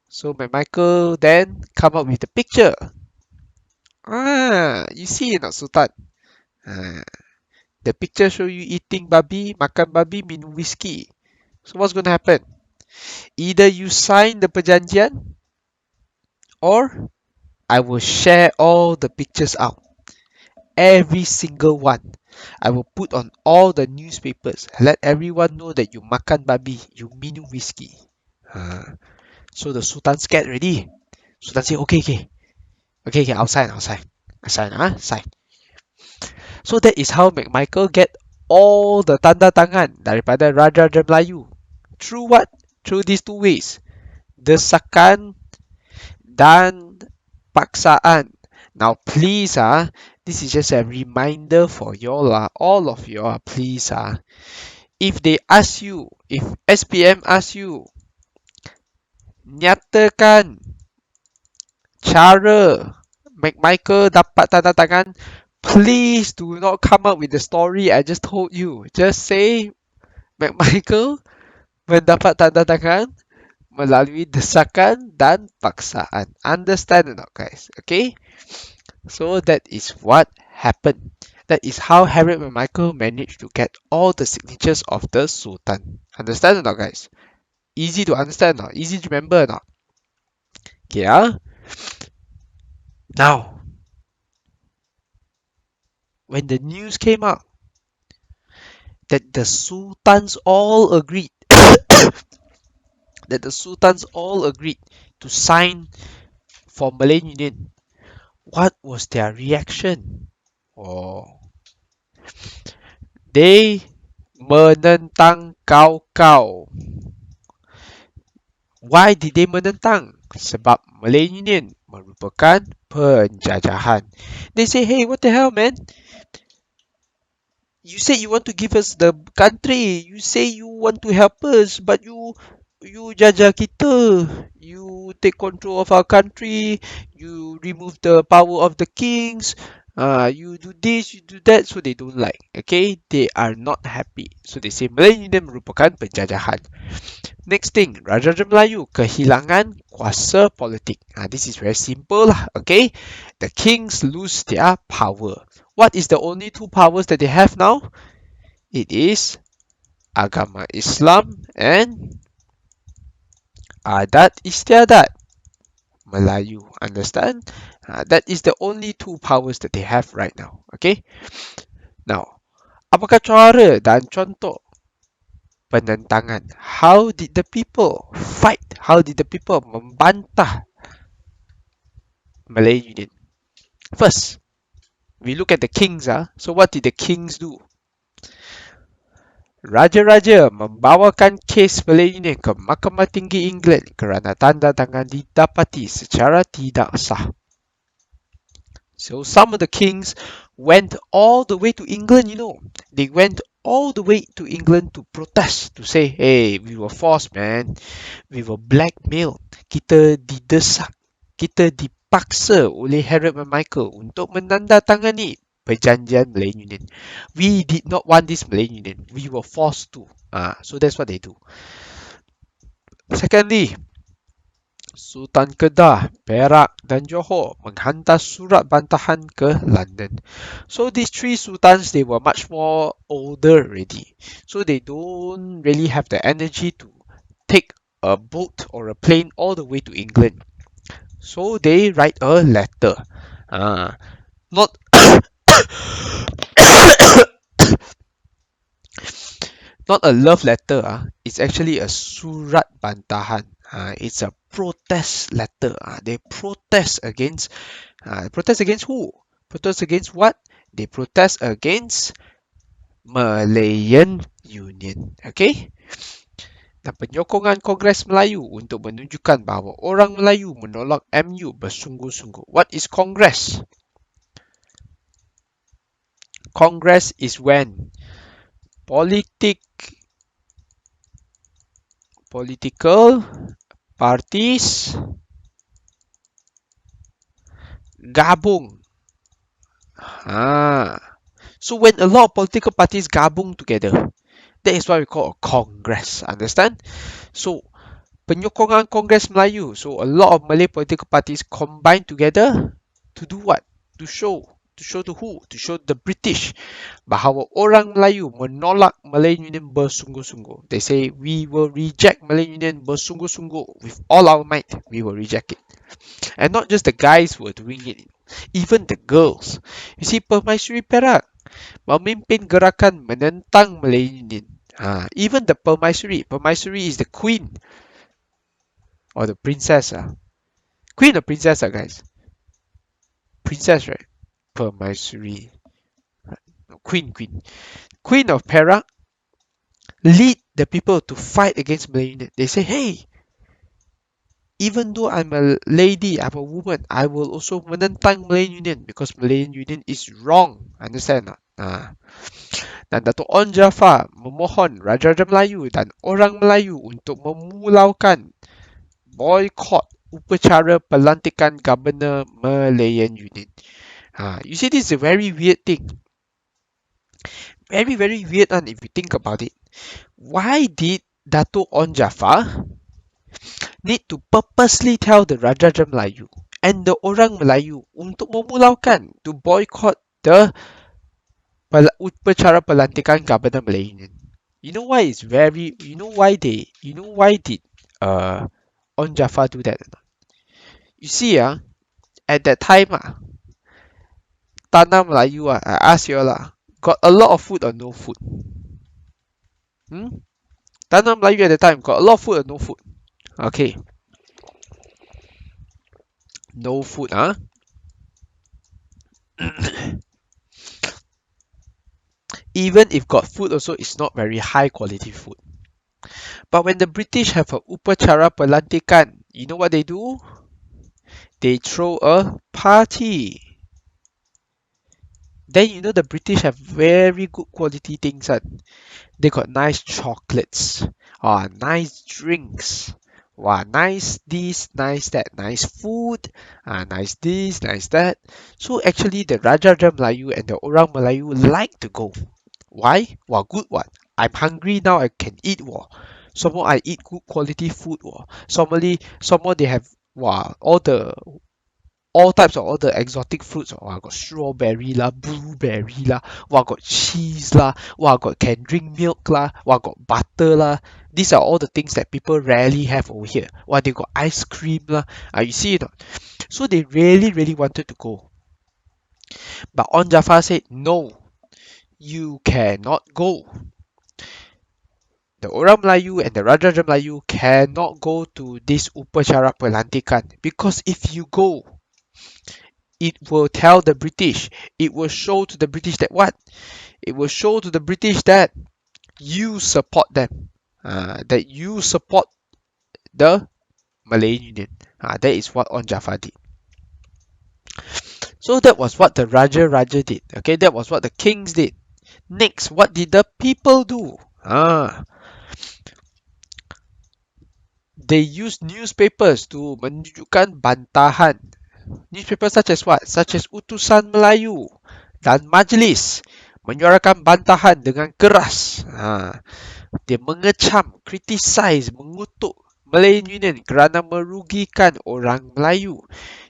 So Michael then come up with the picture. You see not, Sultan? The picture show you eating babi, makan babi, minum whiskey. So what's gonna happen? Either you sign the perjanjian, or I will share all the pictures out. Every single one. I will put on all the newspapers. Let everyone know that you makan babi, you minum whiskey. So the Sultan scared already. Sultan say, okay, I'll sign. I sign. So that is how McMichael get all the tanda tangan daripada Raja Melayu. Through what? Through these two ways. Desakan dan paksaan. Now please this is just a reminder for y'all all of y'all, please if they ask you, if SPM asks you, nyatakan cara McMichael dapat tanda tangan, please do not come up with the story I just told you. Just say McMichael mendapat tanda tangan melalui desakan dan paksaan. Understand or not, guys? Okay? So that is what happened. That is how Harriet and Michael managed to get all the signatures of the Sultan. Understand or not, guys? Easy to understand or not? Easy to remember or not? Okay, Now, when the news came out that the Sultans all agreed, to sign for Malay Union, what was their reaction? Oh, they menentang kau-kau. Why did they menentang? Sebab Malay Union merupakan penjajahan. They say, hey, what the hell, man? You say you want to give us the country. You say you want to help us, but you jajah kita. You take control of our country. You remove the power of the kings. You do this, you do that, so they don't like. Okay, they are not happy. So they say Malay Union merupakan penjajahan. Next thing, Raja Melayu kehilangan kuasa politik. This is very simple lah. Okay, the kings lose their power. What is the only two powers that they have now? It is agama Islam and adat istiadat Melayu. Understand? That is the only two powers that they have right now. Okay. Now, apakah cara dan contoh penentangan? How did the people fight? How did the people membantah Malay Union? First, we look at the kings. So what did the kings do? Raja-raja membawakan kes Malay Union ke Mahkamah Tinggi England kerana tanda tangan didapati secara tidak sah. So some of the kings went all the way to England, They went all the way to England to protest, to say, hey, we were forced, man. We were blackmailed. Kita didesak. Kita dipaksa oleh Harry dan Michael untuk menandatangani perjanjian Malay Union. We did not want this Malay Union. We were forced to. So that's what they do. Secondly, Sultan Kedah, Perak dan Johor menghantar surat bantahan ke London. So these three sultans, they were much more older already. So they don't really have the energy to take a boat or a plane all the way to England. So they write a letter. Not not a love letter. It's actually a surat bantahan. It's a protest letter. They protest against who? Protest against what? They protest against Malayan Union. Okay? Dan penyokongan Kongres Melayu untuk menunjukkan bahawa orang Melayu menolak MU bersungguh-sungguh. What is Congress? Congress is when political parties gabung. So when a lot of political parties gabung together, that is what we call a congress. Understand? So penyokongan Kongres Melayu. So a lot of Malay political parties combine together to do what? To show to who? To show the British bahawa orang Melayu menolak Malay Union bersungguh-sungguh. They say we will reject Malay Union bersungguh-sungguh with all our might. We will reject it. And not just the guys who are doing it, even the girls. You see, Permaisuri Perak memimpin gerakan menentang Malay Union. Even the Permaisuri is the queen or the princess. Queen or princess, guys? Princess, right? Permaisuri. No, queen. Queen of Perak lead the people to fight against Malay Union. They say, hey, even though I'm a lady, I'm a woman, I will also menentang Malay Union because Malay Union is wrong. Understand not? Dan Datuk On Jaafar memohon Raja-Raja Melayu dan orang Melayu untuk memulaukan boycott upacara pelantikan Governor Malayan Union. You see, this is a very weird thing. Very, very weird one if you think about it. Why did Datuk On Jaafar need to purposely tell the Raja-Raja Melayu and the orang Melayu untuk memulaukan, to boycott the upacara pelantikan Governor Malay Union? You know why did On Jaafar do that? You see, at that time, Tanah Melayu, I ask you all, got a lot of food or no food? Tanah Melayu at the time got a lot of food or no food? Okay. No food, huh? Even if got food also, it's not very high quality food. But when the British have a upacara pelantikan, you know what they do? They throw a party. Then you know the British have very good quality things. They got nice chocolates, nice drinks, nice this, nice that, nice food, nice this, nice that. So actually the Raja Melayu and the Orang Melayu like to go. Why? Good what? I'm hungry now, I can eat. Some more I eat good quality food. Some more they have all types of all the exotic fruits. Got strawberry lah, blueberry lah, got cheese lah, got can drink milk lah, got butter lah. These are all the things that people rarely have over here. They got ice cream lah. You see it? So they really, really wanted to go. But On Jafar said, no, you cannot go. The Orang Melayu and the Raja Melayu cannot go to this upacara pelantikan because if you go, it will tell the British, it will show to the British that what? It will show to the British that you support them, that you support the Malayan Union. That is what On Jafar did. So that was what the Raja did. Okay, that was what the kings did. Next, what did the people do? They used newspapers to menunjukkan bantahan. Newspapers such as what? Such as Utusan Melayu dan Majlis menyuarakan bantahan dengan keras. Dia mengecam, criticize, mengutuk Malayan Union kerana merugikan orang Melayu.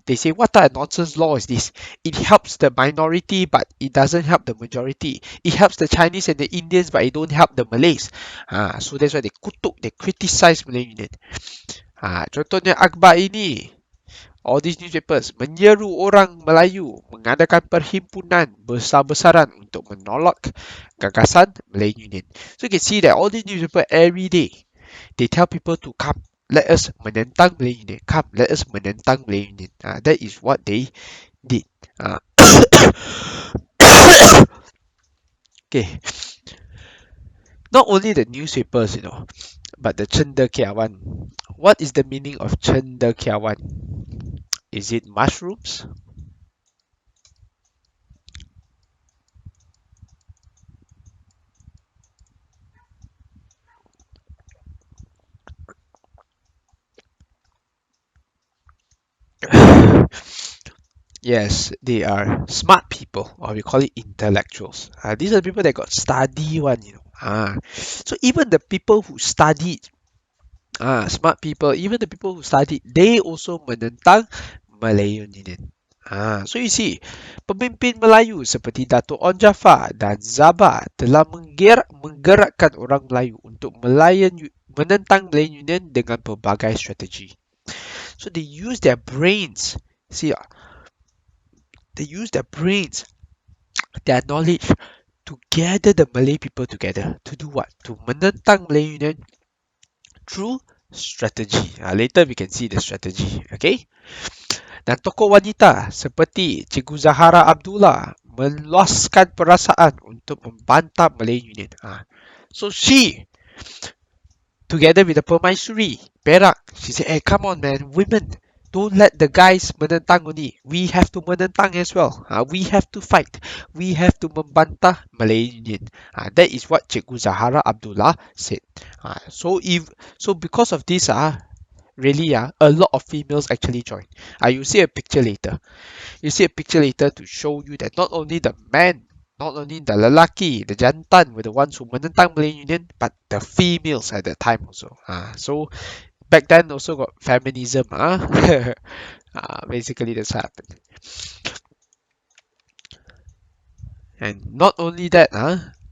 They say, what type of nonsense law is this? It helps the minority, but it doesn't help the majority. It helps the Chinese and the Indians, but it don't help the Malays. So that's why they kutuk, they criticize Malayan Union. Contohnya akhbar ini, all these newspapers menyeru orang Melayu mengadakan perhimpunan besar-besaran untuk menolak gagasan Malayan Union. So you can see that all these newspapers every day, they tell people to come, let us menentang Malayan Union. Come, let us menentang Malayan Union. That is what they did. Okay. Not only the newspapers, but the cendekiawan. What is the meaning of cendekiawan? Is it mushrooms? Yes, they are smart people, or we call it intellectuals. These are the people that got study one. So even the people who studied, smart people, even the people who studied, they also menentang Malayan Union. So you see, pemimpin Melayu seperti Dato' On Jafar dan Zabah telah menggerakkan orang Melayu untuk menentang Malayan Union dengan pelbagai strategi. So they use their brains. See, they use their brains, their knowledge to gather the Malay people together. To do what? To menentang Malayan Union through strategy. Later we can see the strategy. Okay? Dan tokoh wanita seperti Cikgu Zahara Abdullah meluaskan perasaan untuk membantah Malayan Union. So she, together with the Permaisuri, Perak, she said, hey, come on man, women, don't let the guys menentang only. We have to menentang as well. We have to fight. We have to membantah Malayan Union. That is what Cikgu Zahara Abdullah said. So because of this, really, a lot of females actually joined. You see a picture later. You see a picture later to show you that not only the men, not only the lelaki, the jantan were the ones who menentang Malayan Union, but the females at that time also. So back then also got feminism. Basically that's what happened. And not only that,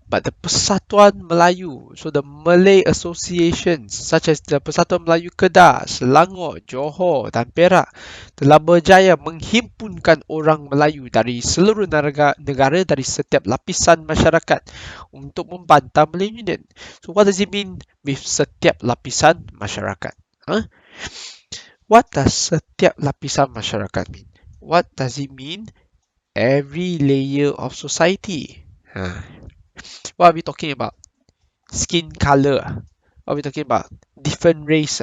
but the Persatuan Melayu, so the Malay associations such as the Persatuan Melayu Kedah, Selangor, Johor dan Perak telah berjaya menghimpunkan orang Melayu dari seluruh negara dari setiap lapisan masyarakat untuk membantah Malayan Union. So what does it mean with setiap lapisan masyarakat? What does setiap lapisan masyarakat mean? What does it mean? Every layer of society. What are we talking about? Skin color. What are we talking about? Different race.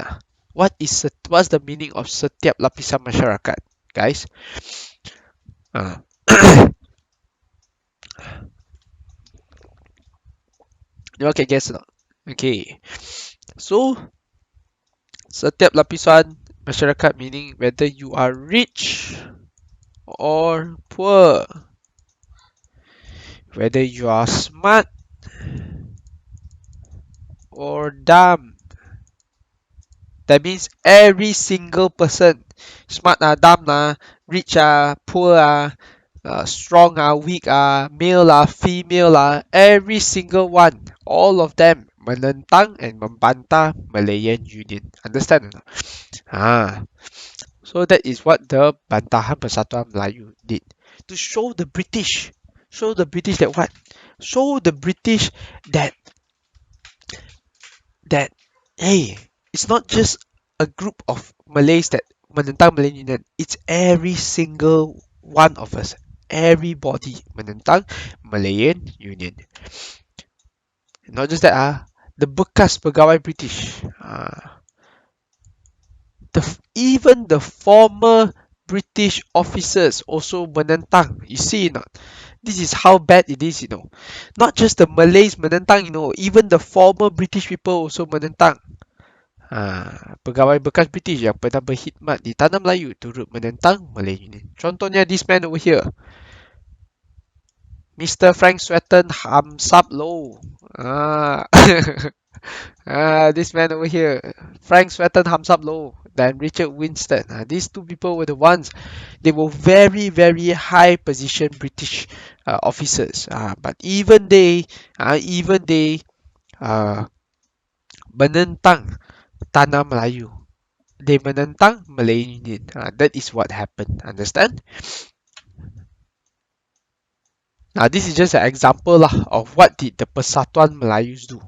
What's the meaning of setiap lapisan masyarakat, guys? Ah. You all can guess or not? Okay. So, setiap lapisan masyarakat meaning whether you are rich or poor, whether you are smart or dumb. That means every single person, smart dumb rich poor strong weak male female every single one, all of them menentang and membantah Malayan Union. Understand or not? So that is what the Bantahan Persatuan Melayu did to show the British. Show the British that what? Show the British that that hey, it's not just a group of Malays that menentang Malayan Union. It's every single one of us. Everybody menentang Malayan Union. Not just that the bekas pegawai British. Even the former British officers also menentang. You see, not? This is how bad it is, Not just the Malays menentang, even the former British people also menentang. Pegawai bekas British yang pernah berkhidmat di Tanah Melayu turut menentang Malay Union. Contohnya this man over here, Mr. Frank Swetton Hamsaplo. This man over here, Frank Swetton Hamsaplo, then Richard Winston. These two people were the ones. They were very, very high position British officers. But even they menentang Tanah Melayu. They menentang Malay Union. That is what happened. Understand? Now, this is just an example of what did the Persatuan Melayus do.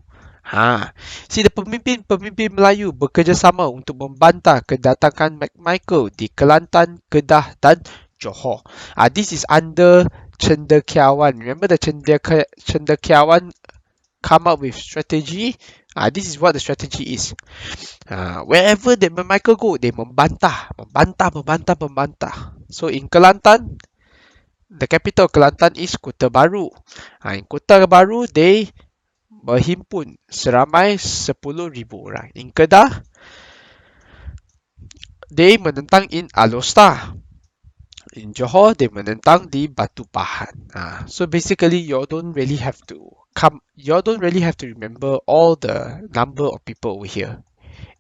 See, the pemimpin-pemimpin Melayu bekerjasama untuk membantah kedatangan McMichael di Kelantan, Kedah dan Johor. This is under Cendekiawan. Remember the Cendekiawan come up with strategy? This is what the strategy is. Wherever that McMichael go, they membantah. So in Kelantan, the capital of Kelantan is Kota Baru. In Kota Baru, they berhimpun seramai 10,000 orang. In Kedah, they menentang in Alostar. In Johor, they menentang di Batu Pahat. So basically, you don't really have to remember all the number of people over here.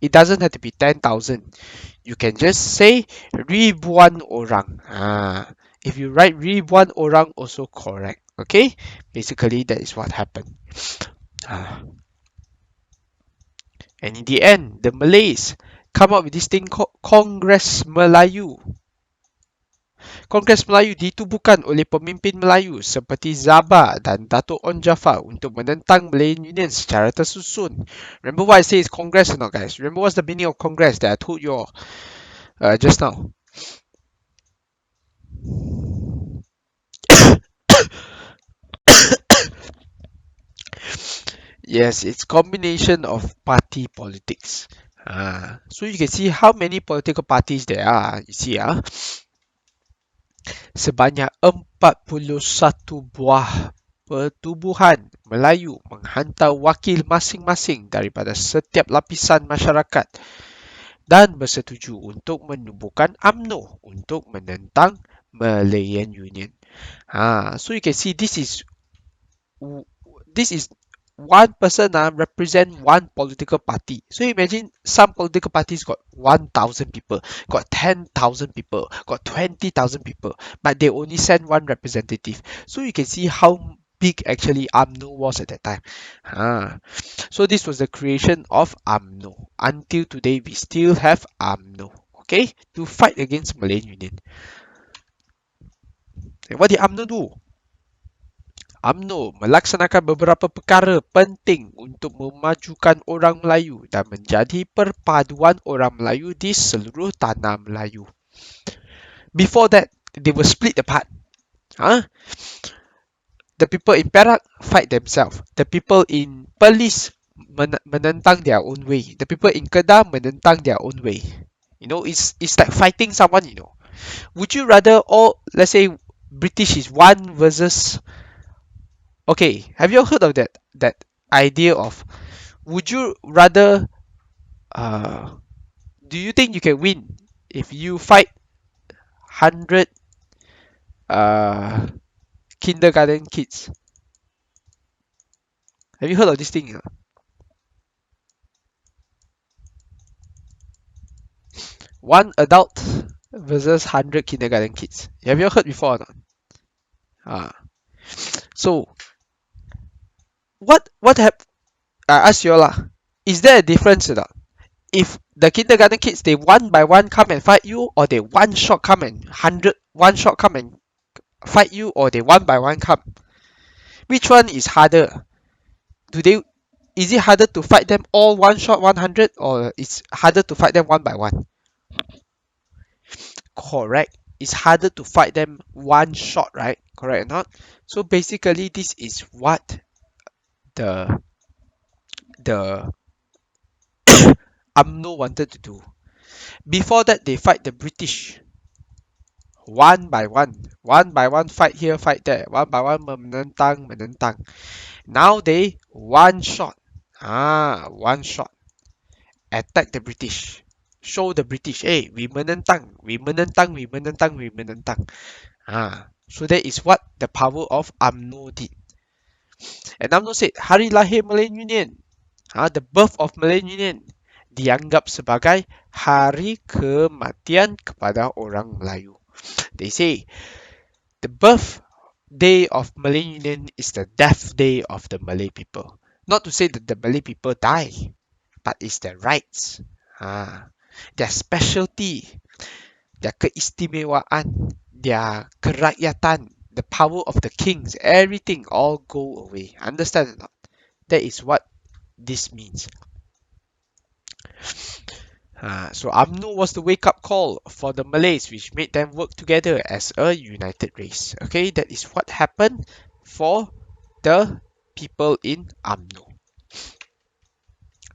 It doesn't have to be 10,000. You can just say ribuan orang. If you write ribuan orang, also correct. Okay? Basically, that is what happened. And in the end, the Malays come up with this thing called Kongres Melayu. Kongres Melayu ditubuhkan oleh pemimpin Melayu seperti Zabah dan Datuk On Jaafar untuk menentang Malayan Union secara tersusun. Remember what I say is Congress or not, guys? Remember what's the meaning of Congress that I told you all just now? Yes, it's combination of party politics. So you can see how many political parties there are. You see, sebanyak 41 buah pertubuhan Melayu menghantar wakil masing-masing daripada setiap lapisan masyarakat dan bersetuju untuk menubuhkan UMNO untuk menentang Malayan Union. So you can see this is one person represent one political party. So imagine some political parties got 1,000 people, got 10,000 people, got 20,000 people, but they only send one representative. So you can see how big actually UMNO was at that time. So this was the creation of UMNO. Until today, we still have UMNO, okay, to fight against Malayan Union. And what did UMNO do? UMNO melaksanakan beberapa perkara penting untuk memajukan orang Melayu dan menjadi perpaduan orang Melayu di seluruh tanah Melayu. Before that, they were split apart. Huh? The people in Perak fight themselves. The people in Perlis menentang their own way. The people in Kedah menentang their own way. It's like fighting someone. Would you rather let's say British is one versus. Okay, have you heard of that idea of would you rather uh do you think you can win if you fight 100 uh kindergarten kids? Have you heard of this thing? One adult versus 100 kindergarten kids. Have you heard before or not? Ah. So what have I ask you all lah? Is there a difference or not? If the kindergarten kids they one by one come and fight you, or they one shot come and 100 one shot come and fight you, or they one by one come? Which one is harder? Do they is it harder to fight them all one shot 100, or it's harder to fight them one by one? Correct. It's harder to fight them one shot, right? Correct or not? So basically, this is what the the UMNO wanted to do. Before that, they fight the British one by one fight here, fight there, one by one menentang, menentang. Now they one shot, attack the British, show the British, hey, we menentang, we menentang, we menentang, we menentang. So that is what the power of UMNO did. And UMNO said, Hari Lahir Malayan Union, the birth of Malayan Union, dianggap sebagai hari kematian kepada orang Melayu. They say the birth day of Malayan Union is the death day of the Malay people. Not to say that the Malay people die, but it's their rights, their specialty, their keistimewaan, their kerakyatan, the power of the kings, everything all go away. Understand or not? That is what this means. So UMNO was the wake-up call for the Malays, which made them work together as a united race. Okay, that is what happened for the people in UMNO.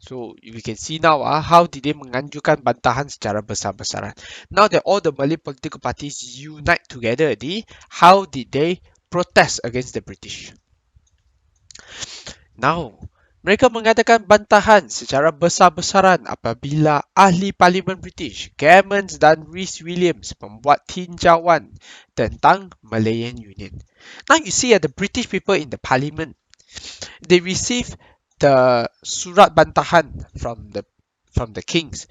So we can see now how did they menganjurkan bantahan secara besar-besaran. Now that all the Malay political parties unite together, how did they protest against the British? Now, mereka mengadakan bantahan secara besar-besaran apabila ahli Parlimen British, Gammons dan Rhys Williams membuat tinjauan tentang Malayan Union. Now you see the British people in the Parliament, they receive the surat bantahan from the kings.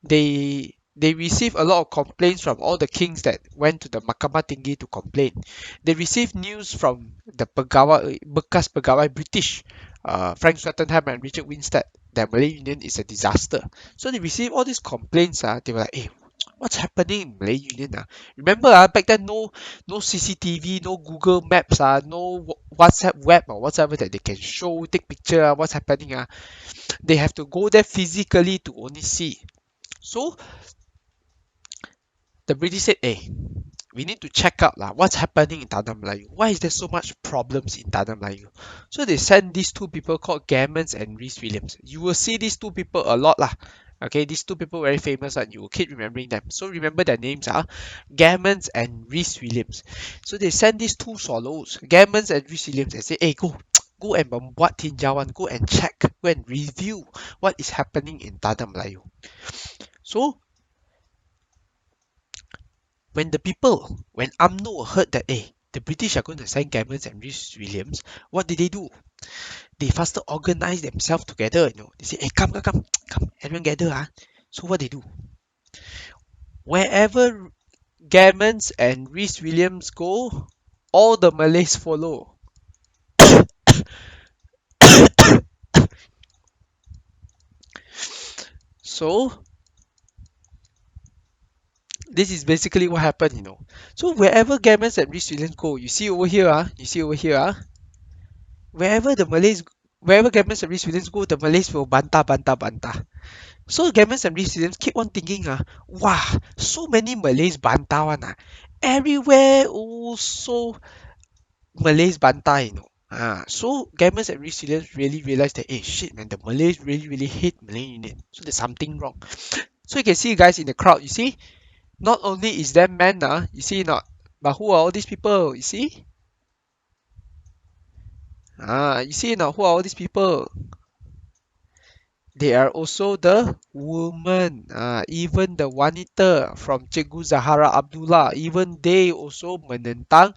They receive a lot of complaints from all the kings that went to the Mahkamah Tinggi to complain. They receive news from the bekas pegawai British, Frank Swettenham and Richard Winstead, that Malay Union is a disaster. So they receive all these complaints. They were like, hey, what's happening in Malay Union? Remember, back then no CCTV, no Google Maps, no WhatsApp web or whatever that they can show, take picture, what's happening. They have to go there physically to only see. So the British said, hey, we need to check out what's happening in Tanah Melayu. Why is there so much problems in Tanah Melayu? So they sent these two people called Gammons and Rhys Williams. You will see these two people a lot lah. Okay, these two people very famous and you will keep remembering them. So remember their names are Gammons and Rhys Williams. So they sent these two solos, Gammons and Rhys Williams, and say, hey, go and membuat tinjauan, go and check, go and review what is happening in Tanah Melayu. So when UMNO heard that, the British are going to send Gammons and Rhys Williams, what did they do? They faster organize themselves together. They say, hey, come, everyone gather. So what they do? Wherever Gammons and Rhys Williams go, all the Malays follow. So this is basically what happened. So wherever Gammons and Rhys Williams go, you see over here. wherever Gamers and Reese Williams go, the Malays will bantah, bantah, bantah. So Gamers and Reese Williams keep on thinking, wow, so many Malays bantah one, everywhere also Malays bantah, So Gamers and Reese Williams really realized that, hey, shit, man, the Malays really, really hate Malay Union. So there's something wrong. So you can see, guys, in the crowd, you see, not only is there men, you see not, but who are all these people? You see? You see now, who are all these people? They are also the women. Even the wanita from Cikgu Zahara Abdullah, even they also menentang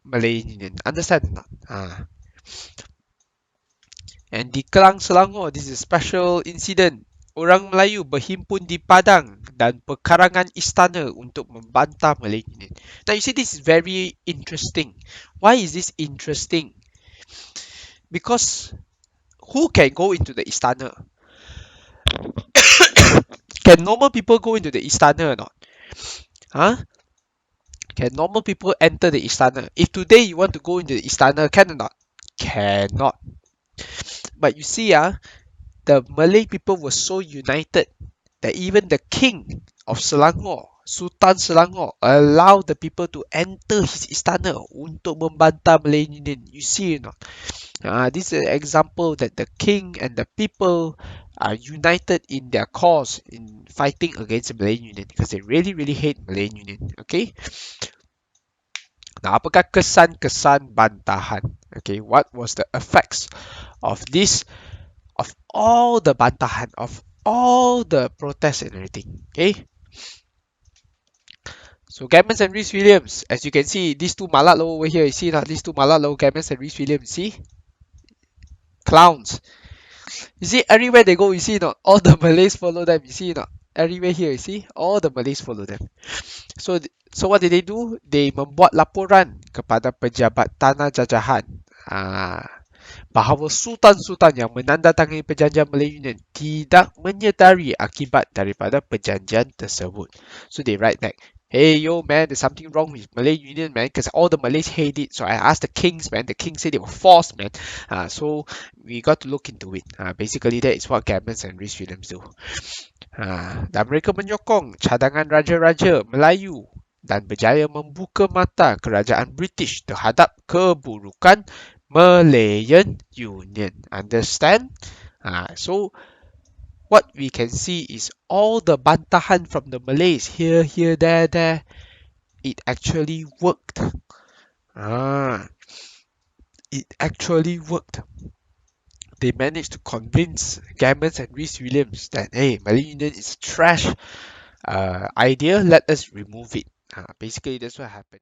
Malay Union. Understand or not? And di Kelang Selangor, this is a special incident. Orang Melayu berhimpun di Padang dan pekarangan istana untuk membantah Malay Union. Now you see, this is very interesting. Why is this interesting? Because who can go into the istana? Can normal people go into the istana or not? Huh? Can normal people enter the istana? If today you want to go into the istana, can or not? Cannot. But you see, the Malay people were so united that even the king of Selangor, Sultan Selangor, allowed the people to enter his istana untuk membantah Malay Union. You see or not? This is an example that the king and the people are united in their cause in fighting against the Malay Union because they really, really hate Malay Union. Okay. Now, apakah kesan-kesan bantahan? Okay, what was the effects of this, of all the bantahan, of all the protests and everything? Okay. So Gammons and Rhys Williams, as you can see, these two malat over here, you see now, these two malat Gammons and Rhys Williams, see? Clowns. You see, everywhere they go, you see not, all the Malays follow them, you see not, everywhere here, you see, all the Malays follow them. So what did they do? They membuat laporan kepada pejabat tanah jajahan bahawa sultan-sultan yang menandatangani perjanjian Malay Union tidak menyedari akibat daripada perjanjian tersebut. So they write back, hey, yo, man, there's something wrong with Malay Union, man, because all the Malays hate it. So I asked the kings, man. The king said they were forced, man. So we got to look into it. Basically, that is what Gammons and Rhys Williams do. Dan mereka menyokong cadangan raja-raja Melayu dan berjaya membuka mata kerajaan British terhadap keburukan Malayan Union. Understand? So what we can see is all the bantahan from the Malays here, there, it actually worked. It actually worked. They managed to convince Gammons and Rhys Williams that, hey, Malay Union is trash idea, let us remove it. Basically, that's what happened.